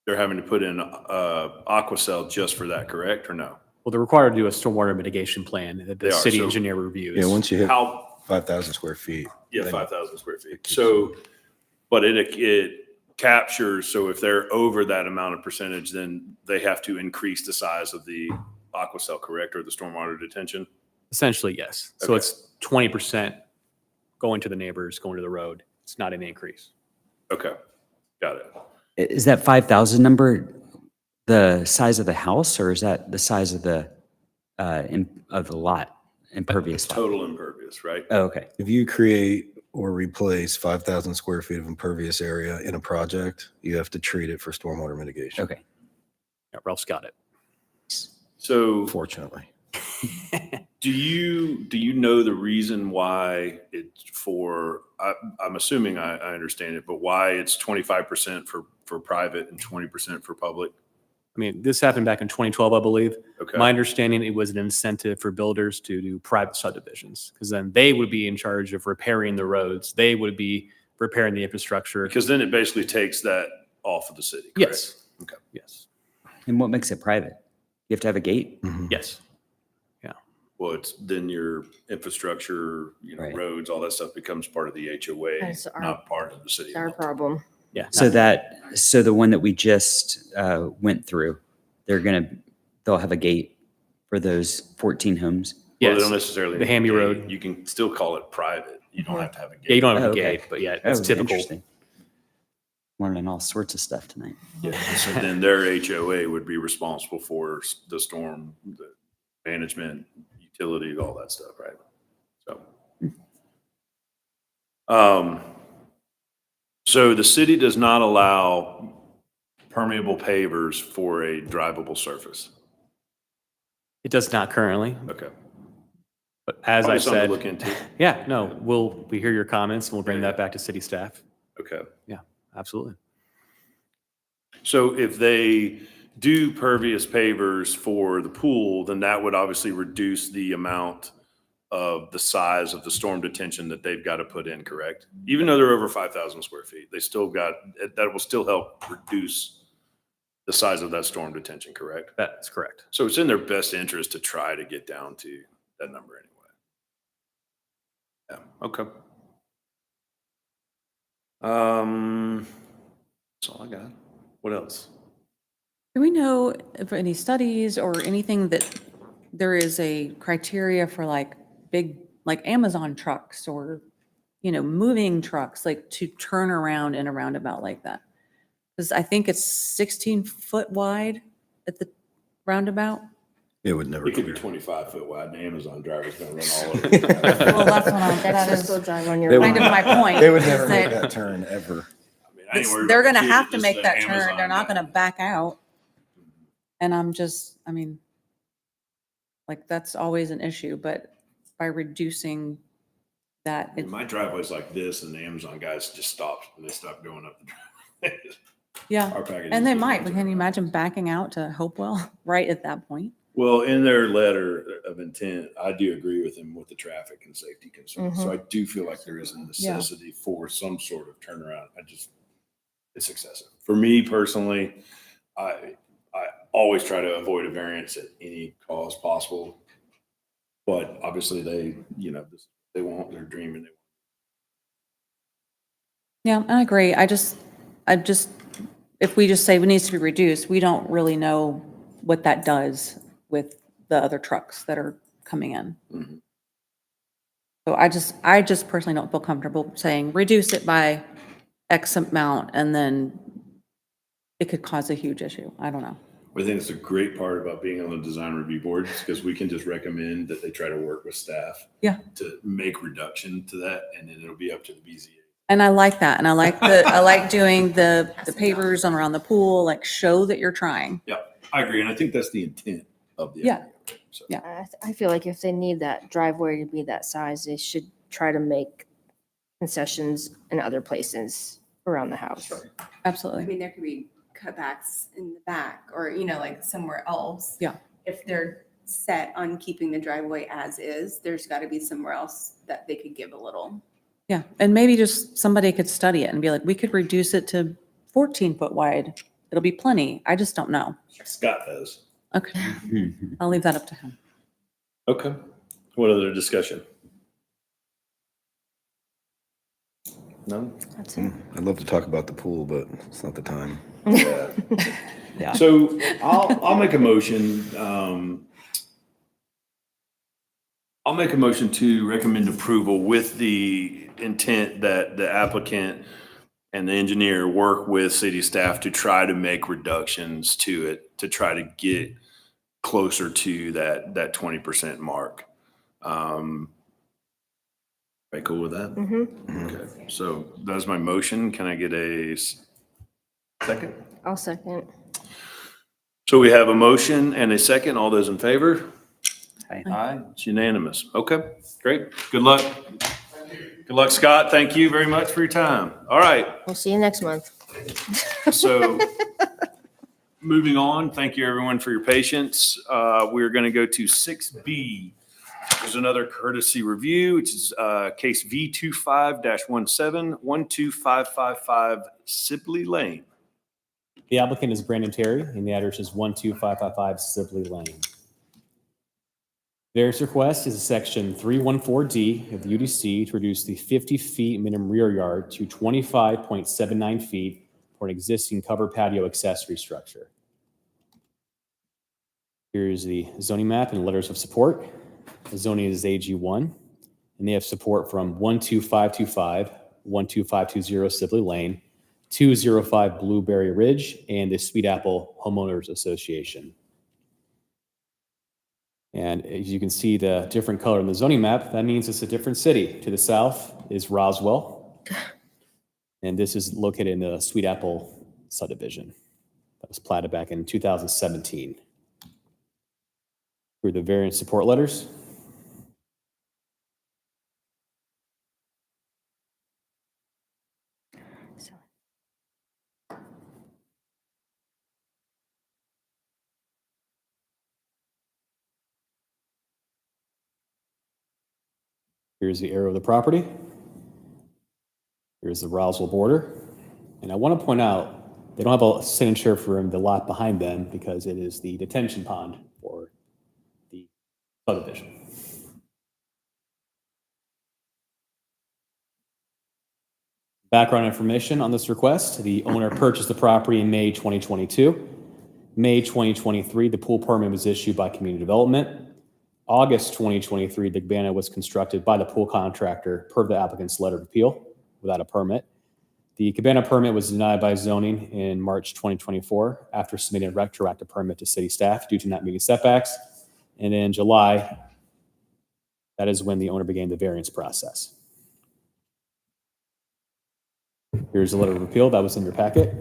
they're having to put in aqua cell just for that, correct, or no? Well, they're required to do a stormwater mitigation plan that They the are, city so- engineer reviews. Yeah, once you hit How, 5,000 square feet. yeah, then 5,000 square feet. So, but it captures, so if they're over that amount of percentage, then they have to increase the size of the aqua cell, correct, or the stormwater detention? Essentially, yes. So Okay. it's 20% going to the neighbors, going to the road. It's not an increase. Okay, got it. is that 5,000 number the size of the house, or is that the size of the lot, impervious lot? Total impervious, right? Oh, okay. If you create or replace 5,000 square feet of impervious area in a project, you have to treat it for stormwater mitigation. Okay. Yeah, Ralph's got it. So Fortunately. do you know the reason why it's for, I'm assuming I understand it, but why it's 25% for private and 20% for public? I mean, this happened back in 2012, I believe. Okay. My understanding, it was an incentive for builders to do private subdivisions because then they would be in charge of repairing the roads. They would be repairing the infrastructure. Because then it basically takes that off of the city, correct? Yes. Okay. Yes. And what makes it private? You have to have a gate? Yes. Well, it's then your infrastructure, Right. roads, all that stuff becomes part of the HOA, That's our- not part of the city. It's our problem. Yeah. So the one that we just went through, they'll have a gate for those 14 homes. Well, they Yes. don't necessarily. The need a Hamby gate. Road. You can still call it private. You don't have to have a gate. Yeah, you don't have Oh, a okay. gate, but yeah, that's Oh, typical. interesting. Learning all sorts of stuff tonight. Yeah, so then their HOA would be responsible for the storm, the management, utilities, all that stuff, right? So the city does not allow permeable pavers for a drivable surface. It does not currently, Okay. but as I Probably something to said, look into. yeah, no, we hear your comments and we'll bring that back to city staff. Okay. Absolutely. So if they do pervious pavers for the pool, then that would obviously reduce the amount of the size of the storm detention that they've got to put in, correct? Even though they're over 5,000 square feet, they still got, that will still help reduce the size of that storm detention, correct? That's correct. So it's in their best interest to try to get down to that number anyway. Yeah, okay. That's all I got. What else? Do we know of any studies or anything that there is a criteria for like big, like Amazon trucks or, moving trucks, like to turn around in a roundabout like that? Because I think it's 16 foot wide at the roundabout. It would never. It could be clear. 25 foot wide and the Amazon driver's gonna run all over. it. Well, that's what I'm, That's that just is go drive on They your. kind of my point. They would is never make that that turn ever. I mean, I ain't worried they're about the gonna kid, have to just make the that turn. Amazon They're not guy. gonna back out. And I'm just, I mean, like, that's always an issue, but by reducing that, I mean, my driveway's like this and the Amazon guys just stopped and they stopped going up the driveway. yeah. Our package And is they good might, ones but can are- you imagine backing out to Hopewell right at that point? Well, in their letter of intent, I do agree with them with the traffic and safety concerns. So I do feel like there is a necessity for some sort of turnaround. It's excessive. For me personally, I always try to avoid a variance at any cost possible. But obviously they want their dream and they Yeah, I agree. I just, if we just say it needs to be reduced, we don't really know what that does with the other trucks that are coming in. Mhm. So I just personally don't feel comfortable saying reduce it by X amount and then it could cause a huge issue. I don't know. I think it's a great part about being on the design review board because we can just recommend that they try to work with staff. Yeah. To make reduction to that, and then it'll be up to the BZA. And I like that. And I like doing the pavers around the pool, like show that you're trying. Yeah, I agree, and I think that's the intent of the. Yeah. So. Yeah. I feel like if they need that driveway to be that size, they should try to make concessions in other places around the house. I Absolutely. mean, there could be cutbacks in the back or, like somewhere else. Yeah. If they're set on keeping the driveway as is, there's got to be somewhere else that they could give a little. Yeah. And maybe just somebody could study it and be like, we could reduce it to 14 foot wide. It'll be plenty. I just don't know. Scott does. Okay. I'll leave that up to him. Okay. What other discussion? No? That's it. I'd love to talk about the pool, but it's not the time. Yeah. Yeah. So I'll make a motion. I'll make a motion to recommend approval with the intent that the applicant and the engineer work with city staff to try to make reductions to it, to try to get closer to that 20% mark. Are you cool with that? Okay, so that's my motion. Can I get a second? I'll second. So we have a motion and a second. All those in favor? Aye. Aye. It's unanimous. Okay, great. Good luck. Good luck, Scott. Thank you very much for your time. All right, We'll see you next month. so moving on, thank you everyone for your patience. We're going to go to 6B. There's another courtesy review, which is case V25-17-12555 Sibley Lane. The applicant is Brandon Terry, and the address is 12555 Sibley Lane. Variance request is section 314D of the UDC to reduce the 50 feet minimum rear yard to 25.79 feet for an existing covered patio accessory structure. Here's the zoning map and letters of support. The zoning is AG1, and they have support from 12525, 12520 Sibley Lane, 205 Blueberry Ridge, and the Sweet Apple Homeowners Association. And as you can see the different color in the zoning map, that means it's a different city. To the south is Roswell. And this is located in the Sweet Apple subdivision that was platted back in 2017. Here are the variance support letters. Here's the area of the property. Here's the Roswell border. And I want to point out, they don't have a signature for the lot behind them because it is the detention pond for the subdivision. Background information on this request. The owner purchased the property in May 2022. May 2023, the pool permit was issued by Community Development. August 2023, the cabana was constructed by the pool contractor per the applicant's letter of appeal without a permit. The cabana permit was denied by zoning in March 2024 after submitting a retroactive permit to city staff due to not meeting setbacks. And in July, that is when the owner began the variance process. Here's a letter of appeal that was in your packet.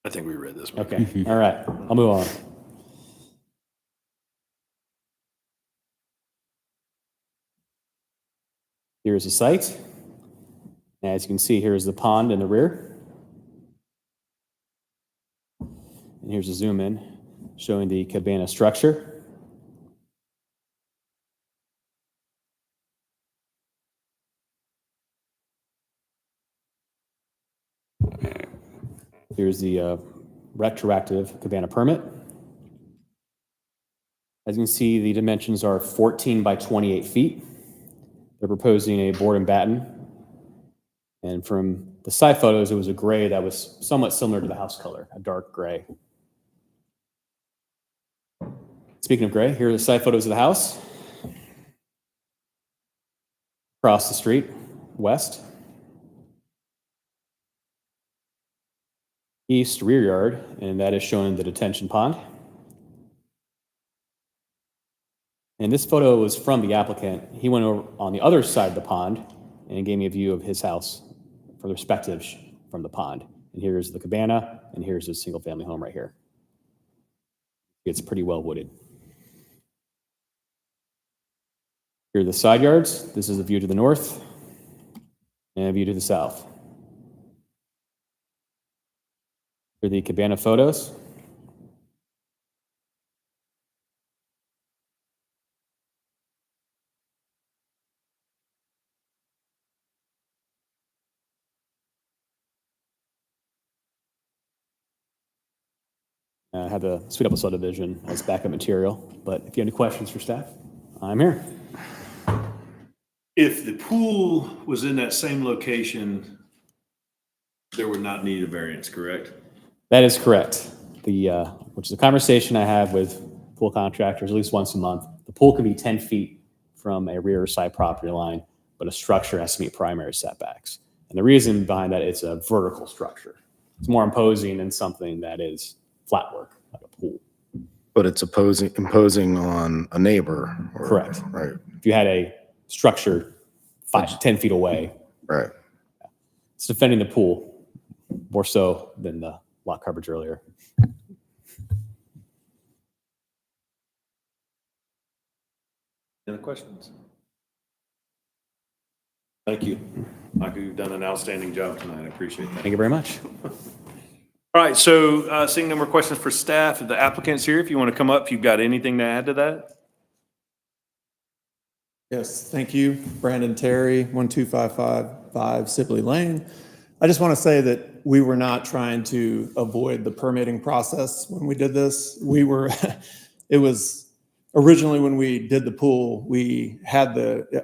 I think we read this one. Okay, all right, I'll move on. Here's the site. As you can see, here's the pond in the rear. And here's a zoom in showing the cabana structure. Here's the retroactive cabana permit. As you can see, the dimensions are 14 by 28 feet. They're proposing a board and batten. And from the side photos, it was a gray that was somewhat similar to the house color, a dark gray. Speaking of gray, here are the side photos of the house. Across the street, west. East rear yard, and that is showing the detention pond. And this photo was from the applicant. He went over on the other side of the pond and gave me a view of his house from the perspective from the pond. And here's the cabana, and here's a single family home right here. It's pretty well wooded. Here are the side yards. This is a view to the north and a view to the south. Here are the cabana photos. I had to speed up a subdivision as backup material, but if you have any questions for staff, I'm here. If the pool was in that same location, there would not need a variance, correct? That is correct. Which is a conversation I have with pool contractors at least once a month. The pool can be 10 feet from a rear or side property line, but a structure has to meet primary setbacks. And the reason behind that, it's a vertical structure. It's more imposing than something that is flat work, like a pool. But it's imposing on a neighbor. Correct. Right. If you had a structure 10 feet away, Right. it's defending the pool more so than the lot coverage earlier. Any other questions? Thank you. Michael, you've done an outstanding job tonight. I appreciate that. Thank you very much. All right, so seeing no more questions for staff, the applicant's here. If you want to come up, if you've got anything to add to that. Yes, thank you. Brandon Terry, 12555 Sibley Lane. I just want to say that we were not trying to avoid the permitting process when we did this. It was originally when we did the pool, we had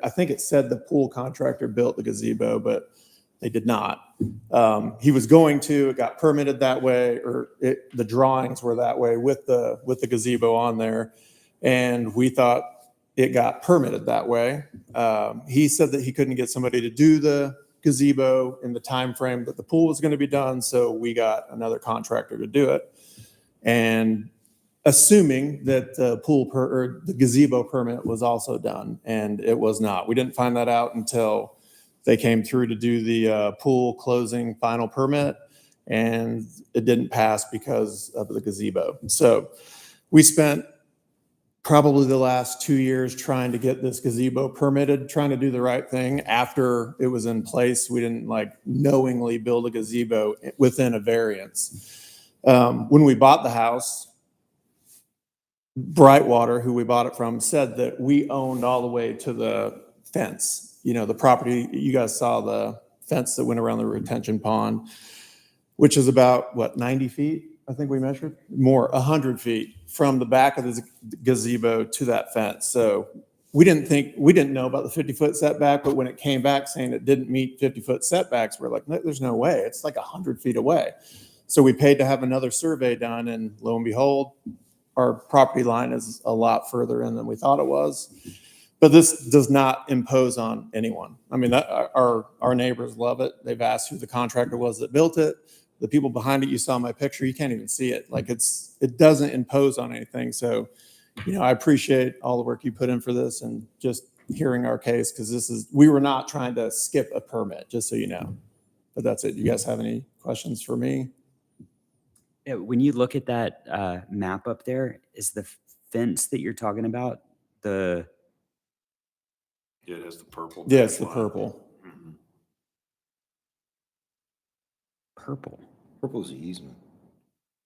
I think it said the pool contractor built the gazebo, but they did not. He was going to, it got permitted that way, or the drawings were that way with the gazebo on there. And we thought it got permitted that way. He said that he couldn't get somebody to do the gazebo in the time frame that the pool was going to be done, so we got another contractor to do it. And assuming that the gazebo permit was also done, and it was not. We didn't find that out until they came through to do the pool closing final permit, and it didn't pass because of the gazebo. So we spent probably the last 2 years trying to get this gazebo permitted, trying to do the right thing. After it was in place, we didn't knowingly build a gazebo within a variance. When we bought the house, Brightwater, who we bought it from, said that we owned all the way to the fence. You know, the property, you guys saw the fence that went around the retention pond, which is about, 90 feet? I think we measured more, 100 feet from the back of the gazebo to that fence. So we didn't know about the 50-foot setback, but when it came back saying it didn't meet 50-foot setbacks, we're like, no, there's no way. It's like 100 feet away. So we paid to have another survey done, and lo and behold, our property line is a lot further in than we thought it was. But this does not impose on anyone. I mean, our neighbors love it. They've asked who the contractor was that built it. The people behind it, you saw my picture, you can't even see it. Like it doesn't impose on anything. So, I appreciate all the work you put in for this and just hearing our case, because we were not trying to skip a permit, just so you know. But that's it. You guys have any questions for me? Yeah, when you look at that map up there, is the fence that you're talking about the Yeah, it has the purple. Yeah, it's the line. purple. Mhm. purple? Purple's the easement.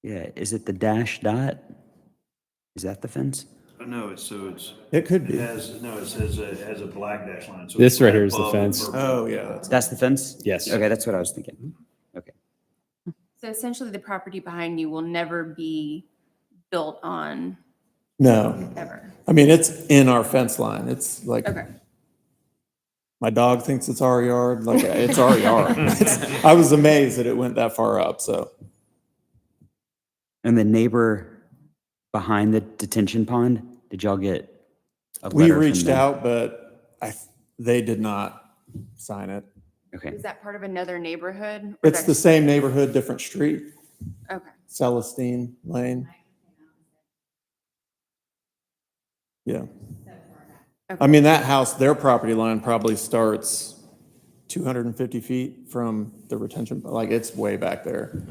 Yeah, is it the dash dot? Is that the fence? No, it's It could be. it says it has a black dash line. So This it's right here is the above fence. purple. Oh, yeah. That's the fence? Yes. Okay, that's what I was thinking. Okay. So essentially, the property behind you will never be built on No. ever. I mean, it's in our fence line. It's like, Okay. my dog thinks it's our yard. Like, it's our yard. I was amazed that it went that far up, so. And the neighbor behind the detention pond, did y'all get a letter We from reached them? out, but they did not sign it. Okay. Is that part of another neighborhood? or It's the that's- same neighborhood, different street, Okay. Celestine Lane. Yeah. I mean, that house, their property line probably starts 250 feet from the retention, like it's way back there.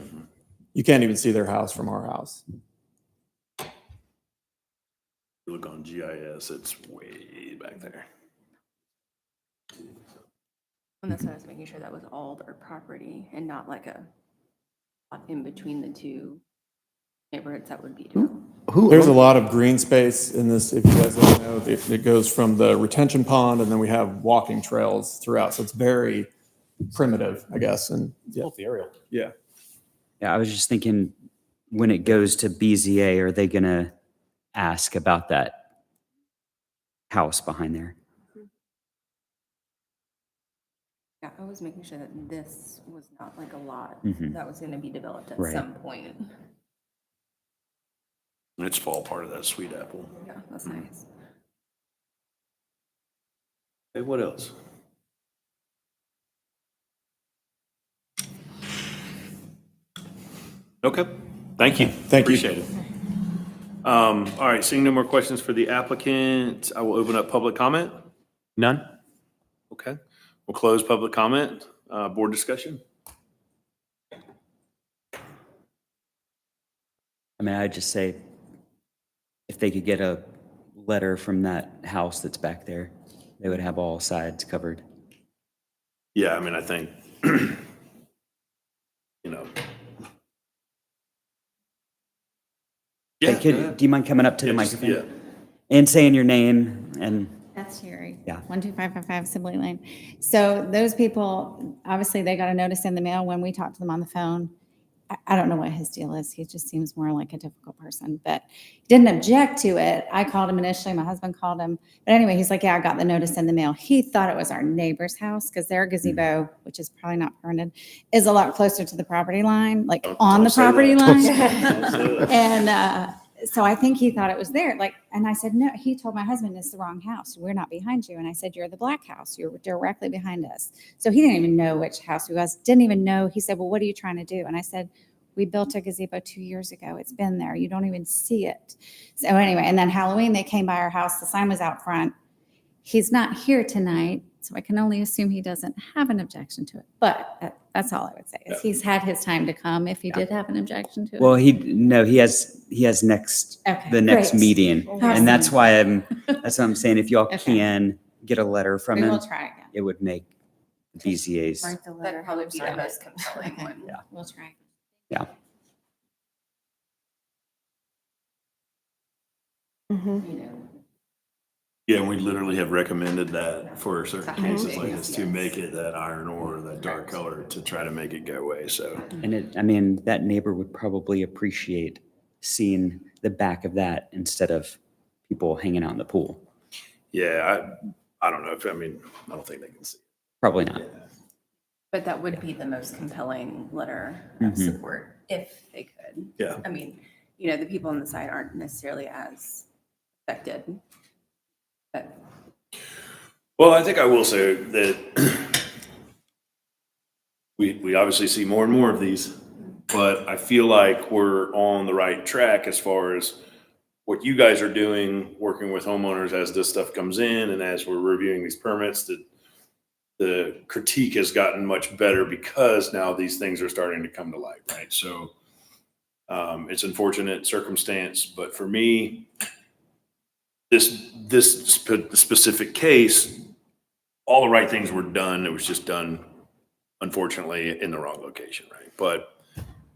You can't even see their house from our house. You look on GIS, it's way back there. And that's why I was making sure that was all their property and not like a in between the two neighborhoods that would be doable. There's a lot of green space in this, if you guys don't know. It goes from the retention pond, and then we have walking trails throughout. So it's very primitive, I guess. And yeah, The aerial. yeah. Yeah, I was just thinking, when it goes to BZA, are they gonna ask about that house behind there? Yeah, I was making sure that this was not like a lot Mhm. that was going to be developed at Right. some point. It's all part of that sweet apple. Yeah, that's nice. Hey, what else? Okay, thank you. Thank you. Appreciate it. All right, seeing no more questions for the applicant, I will open up public comment. None? Okay, we'll close public comment. Board discussion? I mean, I'd just say, if they could get a letter from that house that's back there, they would have all sides covered. Yeah, I mean, I think, you know. Hey, Yeah, go ahead. do you mind coming up to the Yeah, just- microphone? yeah. And saying your name and, That's Sherry. Yeah. 12555 Sibley Lane. So those people, obviously, they got a notice in the mail when we talked to them on the phone. I don't know what his deal is. He just seems more like a difficult person, but he didn't object to it. I called him initially. My husband called him. But anyway, he's like, yeah, I got the notice in the mail. He thought it was our neighbor's house because their gazebo, which is probably not permitted, is a lot closer to the property line, like on Don't the say property that. line. Don't say that. And so I think he thought it was there. Like, and I said, no, he told my husband it's the wrong house. We're not behind you. And I said, you're the black house. You're directly behind us. So he didn't even know which house he was. Didn't even know. He said, well, what are you trying to do? And I said, we built a gazebo 2 years ago. It's been there. You don't even see it. So anyway, and then Halloween, they came by our house. The sign was out front. He's not here tonight, so I can only assume he doesn't have an objection to it. But that's all I would say, is he's had his time to come if he did have an objection to it. well, he has Okay, the next great. meeting. And that's Awesome. why that's what I'm saying, if y'all Okay. can get a letter from We him, will try again. it would make BZA's. Write the letter, That'd probably be the sign it. most compelling Okay, one. we'll try. Yeah. Yeah, and we literally have recommended that for certain Mhm. cases like this, to Yes. make it that iron ore, that dark color, to try to make it go away, so. And I mean, that neighbor would probably appreciate seeing the back of that instead of people hanging out in the pool. Yeah, I don't know if, I mean, I don't think they can see. Probably not. But that would be the most compelling letter of Mhm. support if they could. Yeah. I mean, you know, the people on the side aren't necessarily as affected. But Well, I think I will say that we obviously see more and more of these, but I feel like we're on the right track as far as what you guys are doing, working with homeowners as this stuff comes in and as we're reviewing these permits, that the critique has gotten much better because now these things are starting to come to light, right? So it's unfortunate circumstance, but for me, this specific case, all the right things were done. It was just done, unfortunately, in the wrong location, right? But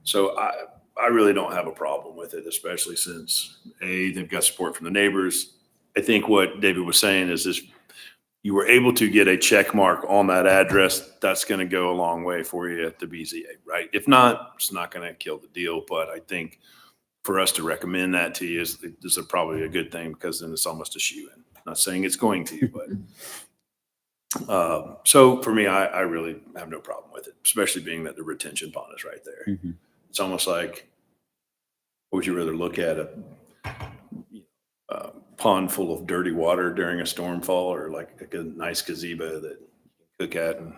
so I really don't have a problem with it, especially since they've got support from the neighbors. I think what David was saying is this: you were able to get a check mark on that address. That's going to go a long way for you at the BZA, right? If not, it's not going to kill the deal. But I think for us to recommend that to you is probably a good thing, because then it's almost a shoe-in. Not saying it's going to, but so for me, I really have no problem with it, especially being that the retention pond is right there. Mhm. It's almost like, what would you rather look at, a pond full of dirty water during a storm fall, or like a nice gazebo that you can cook at and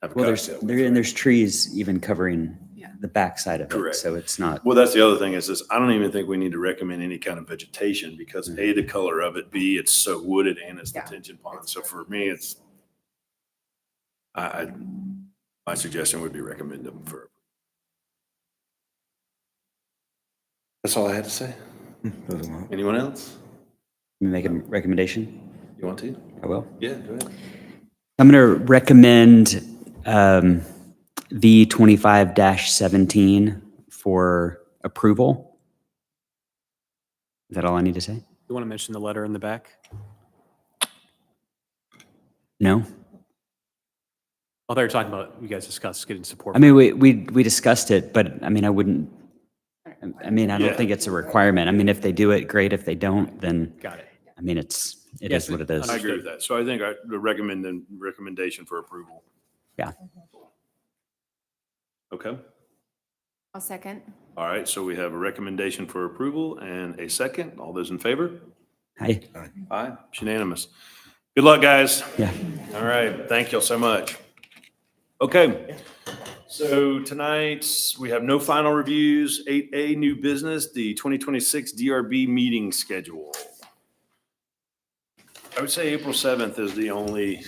have a Well, cocktail with, right? there's trees even covering Yeah. the backside of it, Correct. so it's not. Well, that's the other thing is this: I don't even think we need to recommend any kind of vegetation, because A, the color of it, B, it's so wooded, and it's Yeah. detention pond. So for me, it's, my suggestion would be recommend them for. That's all I had to say. Doesn't matter. Anyone else? Make a recommendation? You want to? I will. Yeah, go ahead. I'm going to recommend V25-17 for approval. Is that all I need to say? You want to mention the letter in the back? No? Oh, they were talking about, you guys discussed getting support. I mean, we discussed it, but I mean, I wouldn't, I mean, I don't Yeah. think it's a requirement. I mean, if they do it, great. If they don't, then, Got it. I mean, it Yes, is what it is. I agree with that. So I think the recommendation for approval. Yeah. Okay. I'll second. All right. So we have a recommendation for approval and a second. All those in favor? Hi. Aye. It's unanimous. Good luck, guys. Yeah. All right. Thank y'all so much. Okay. So tonight we have no final reviews. 8A, new business, the 2026 DRB meeting schedule. I would say April 7th is the only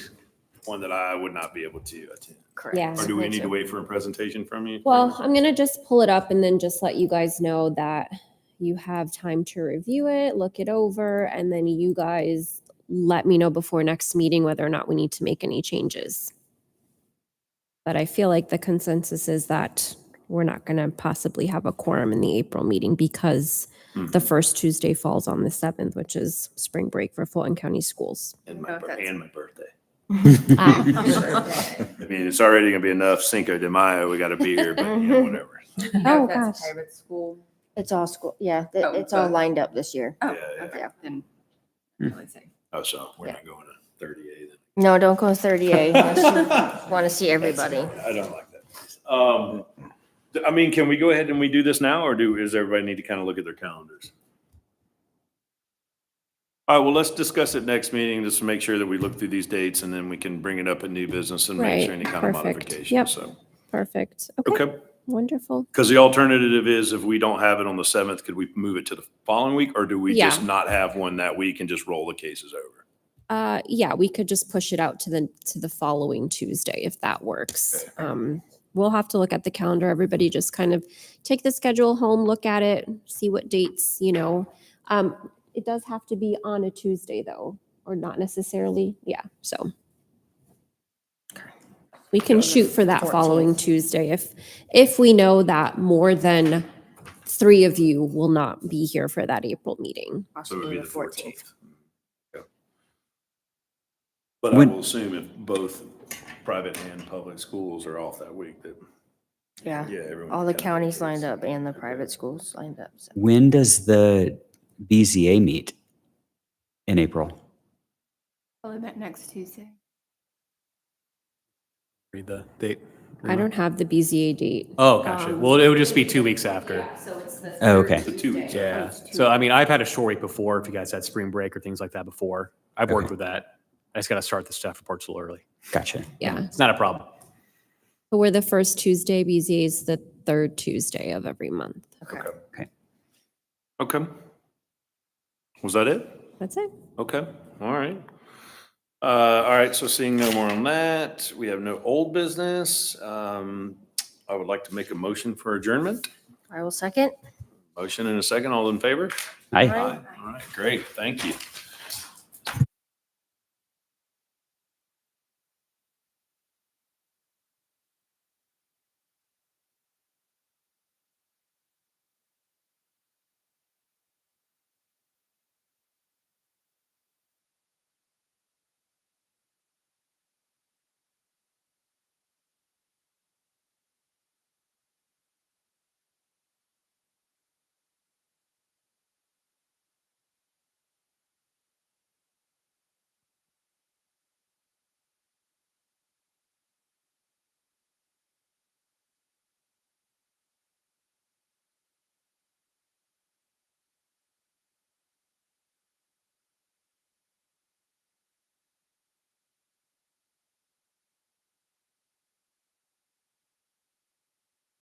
one that I would not be able to attend. Correct. Yeah. Or do we need to wait for a presentation from you? Well, I'm going to just pull it up and then just let you guys know that you have time to review it, look it over, and then you guys let me know before next meeting whether or not we need to make any changes. But I feel like the consensus is that we're not going to possibly have a quorum in the April meeting because the first Tuesday falls on the 7th, which is spring break for Fulton County schools. And Oh, that's- my birthday. Ah. I mean, it's already gonna be enough Cinco de Mayo. We got a beer, but you know, whatever. Oh, That's gosh. private school. It's all school, yeah, Oh, it's all good. lined up this year. Oh, Yeah, yeah. okay. Yeah. Then really safe. Oh, so we're not going to 38. No, don't go 38 unless you want to see everybody. I don't like that. I mean, can we go ahead and we do this now, or does everybody need to kind of look at their calendars? All right, well, let's discuss it next meeting, just to make sure that we look through these dates, and then we can bring it up in new business and make Right, sure any kind of perfect. modification, Yep. so. Perfect. Okay. Okay, Wonderful. because the alternative is if we don't have it on the 7th, could we move it to the following week, or do we Yeah. just not have one that week and just roll the cases over? Yeah, we could just push it out to the following Tuesday if that works. We'll have to look at the calendar. Everybody just kind of take the schedule home, look at it, see what dates, it does have to be on a Tuesday though, or not necessarily. Yeah, so. We can shoot for that following Tuesday if we know that more than 3 of you will not be here for that April meeting. So it would be Possibly the 14th. Okay. But I When- will assume if both private and public schools are off that week, that, Yeah, yeah, everyone. all the kind of counties lined vacates. up and the private schools lined up. So. When does the BZA meet in April? Probably that next Tuesday. Read the date. I don't have the BZA date. Oh, gotcha. Well, it would just be 2 weeks after. So it's the. Oh, okay. The 2 weeks. Yeah. So, I mean, I've had a short week before, if you guys had spring break or things like that before. I've worked Okay. with that. I just got to start the staff reports a little early. Gotcha. Yeah. It's not a problem. But we're the first Tuesday, BZA is the third Tuesday of every month. Okay. Was that it? That's it. Okay, all right. All right, so seeing no more on that, we have no old business. I would like to make a motion for adjournment. I will second. Motion and a second, all in favor? Aye. All right, great, thank you.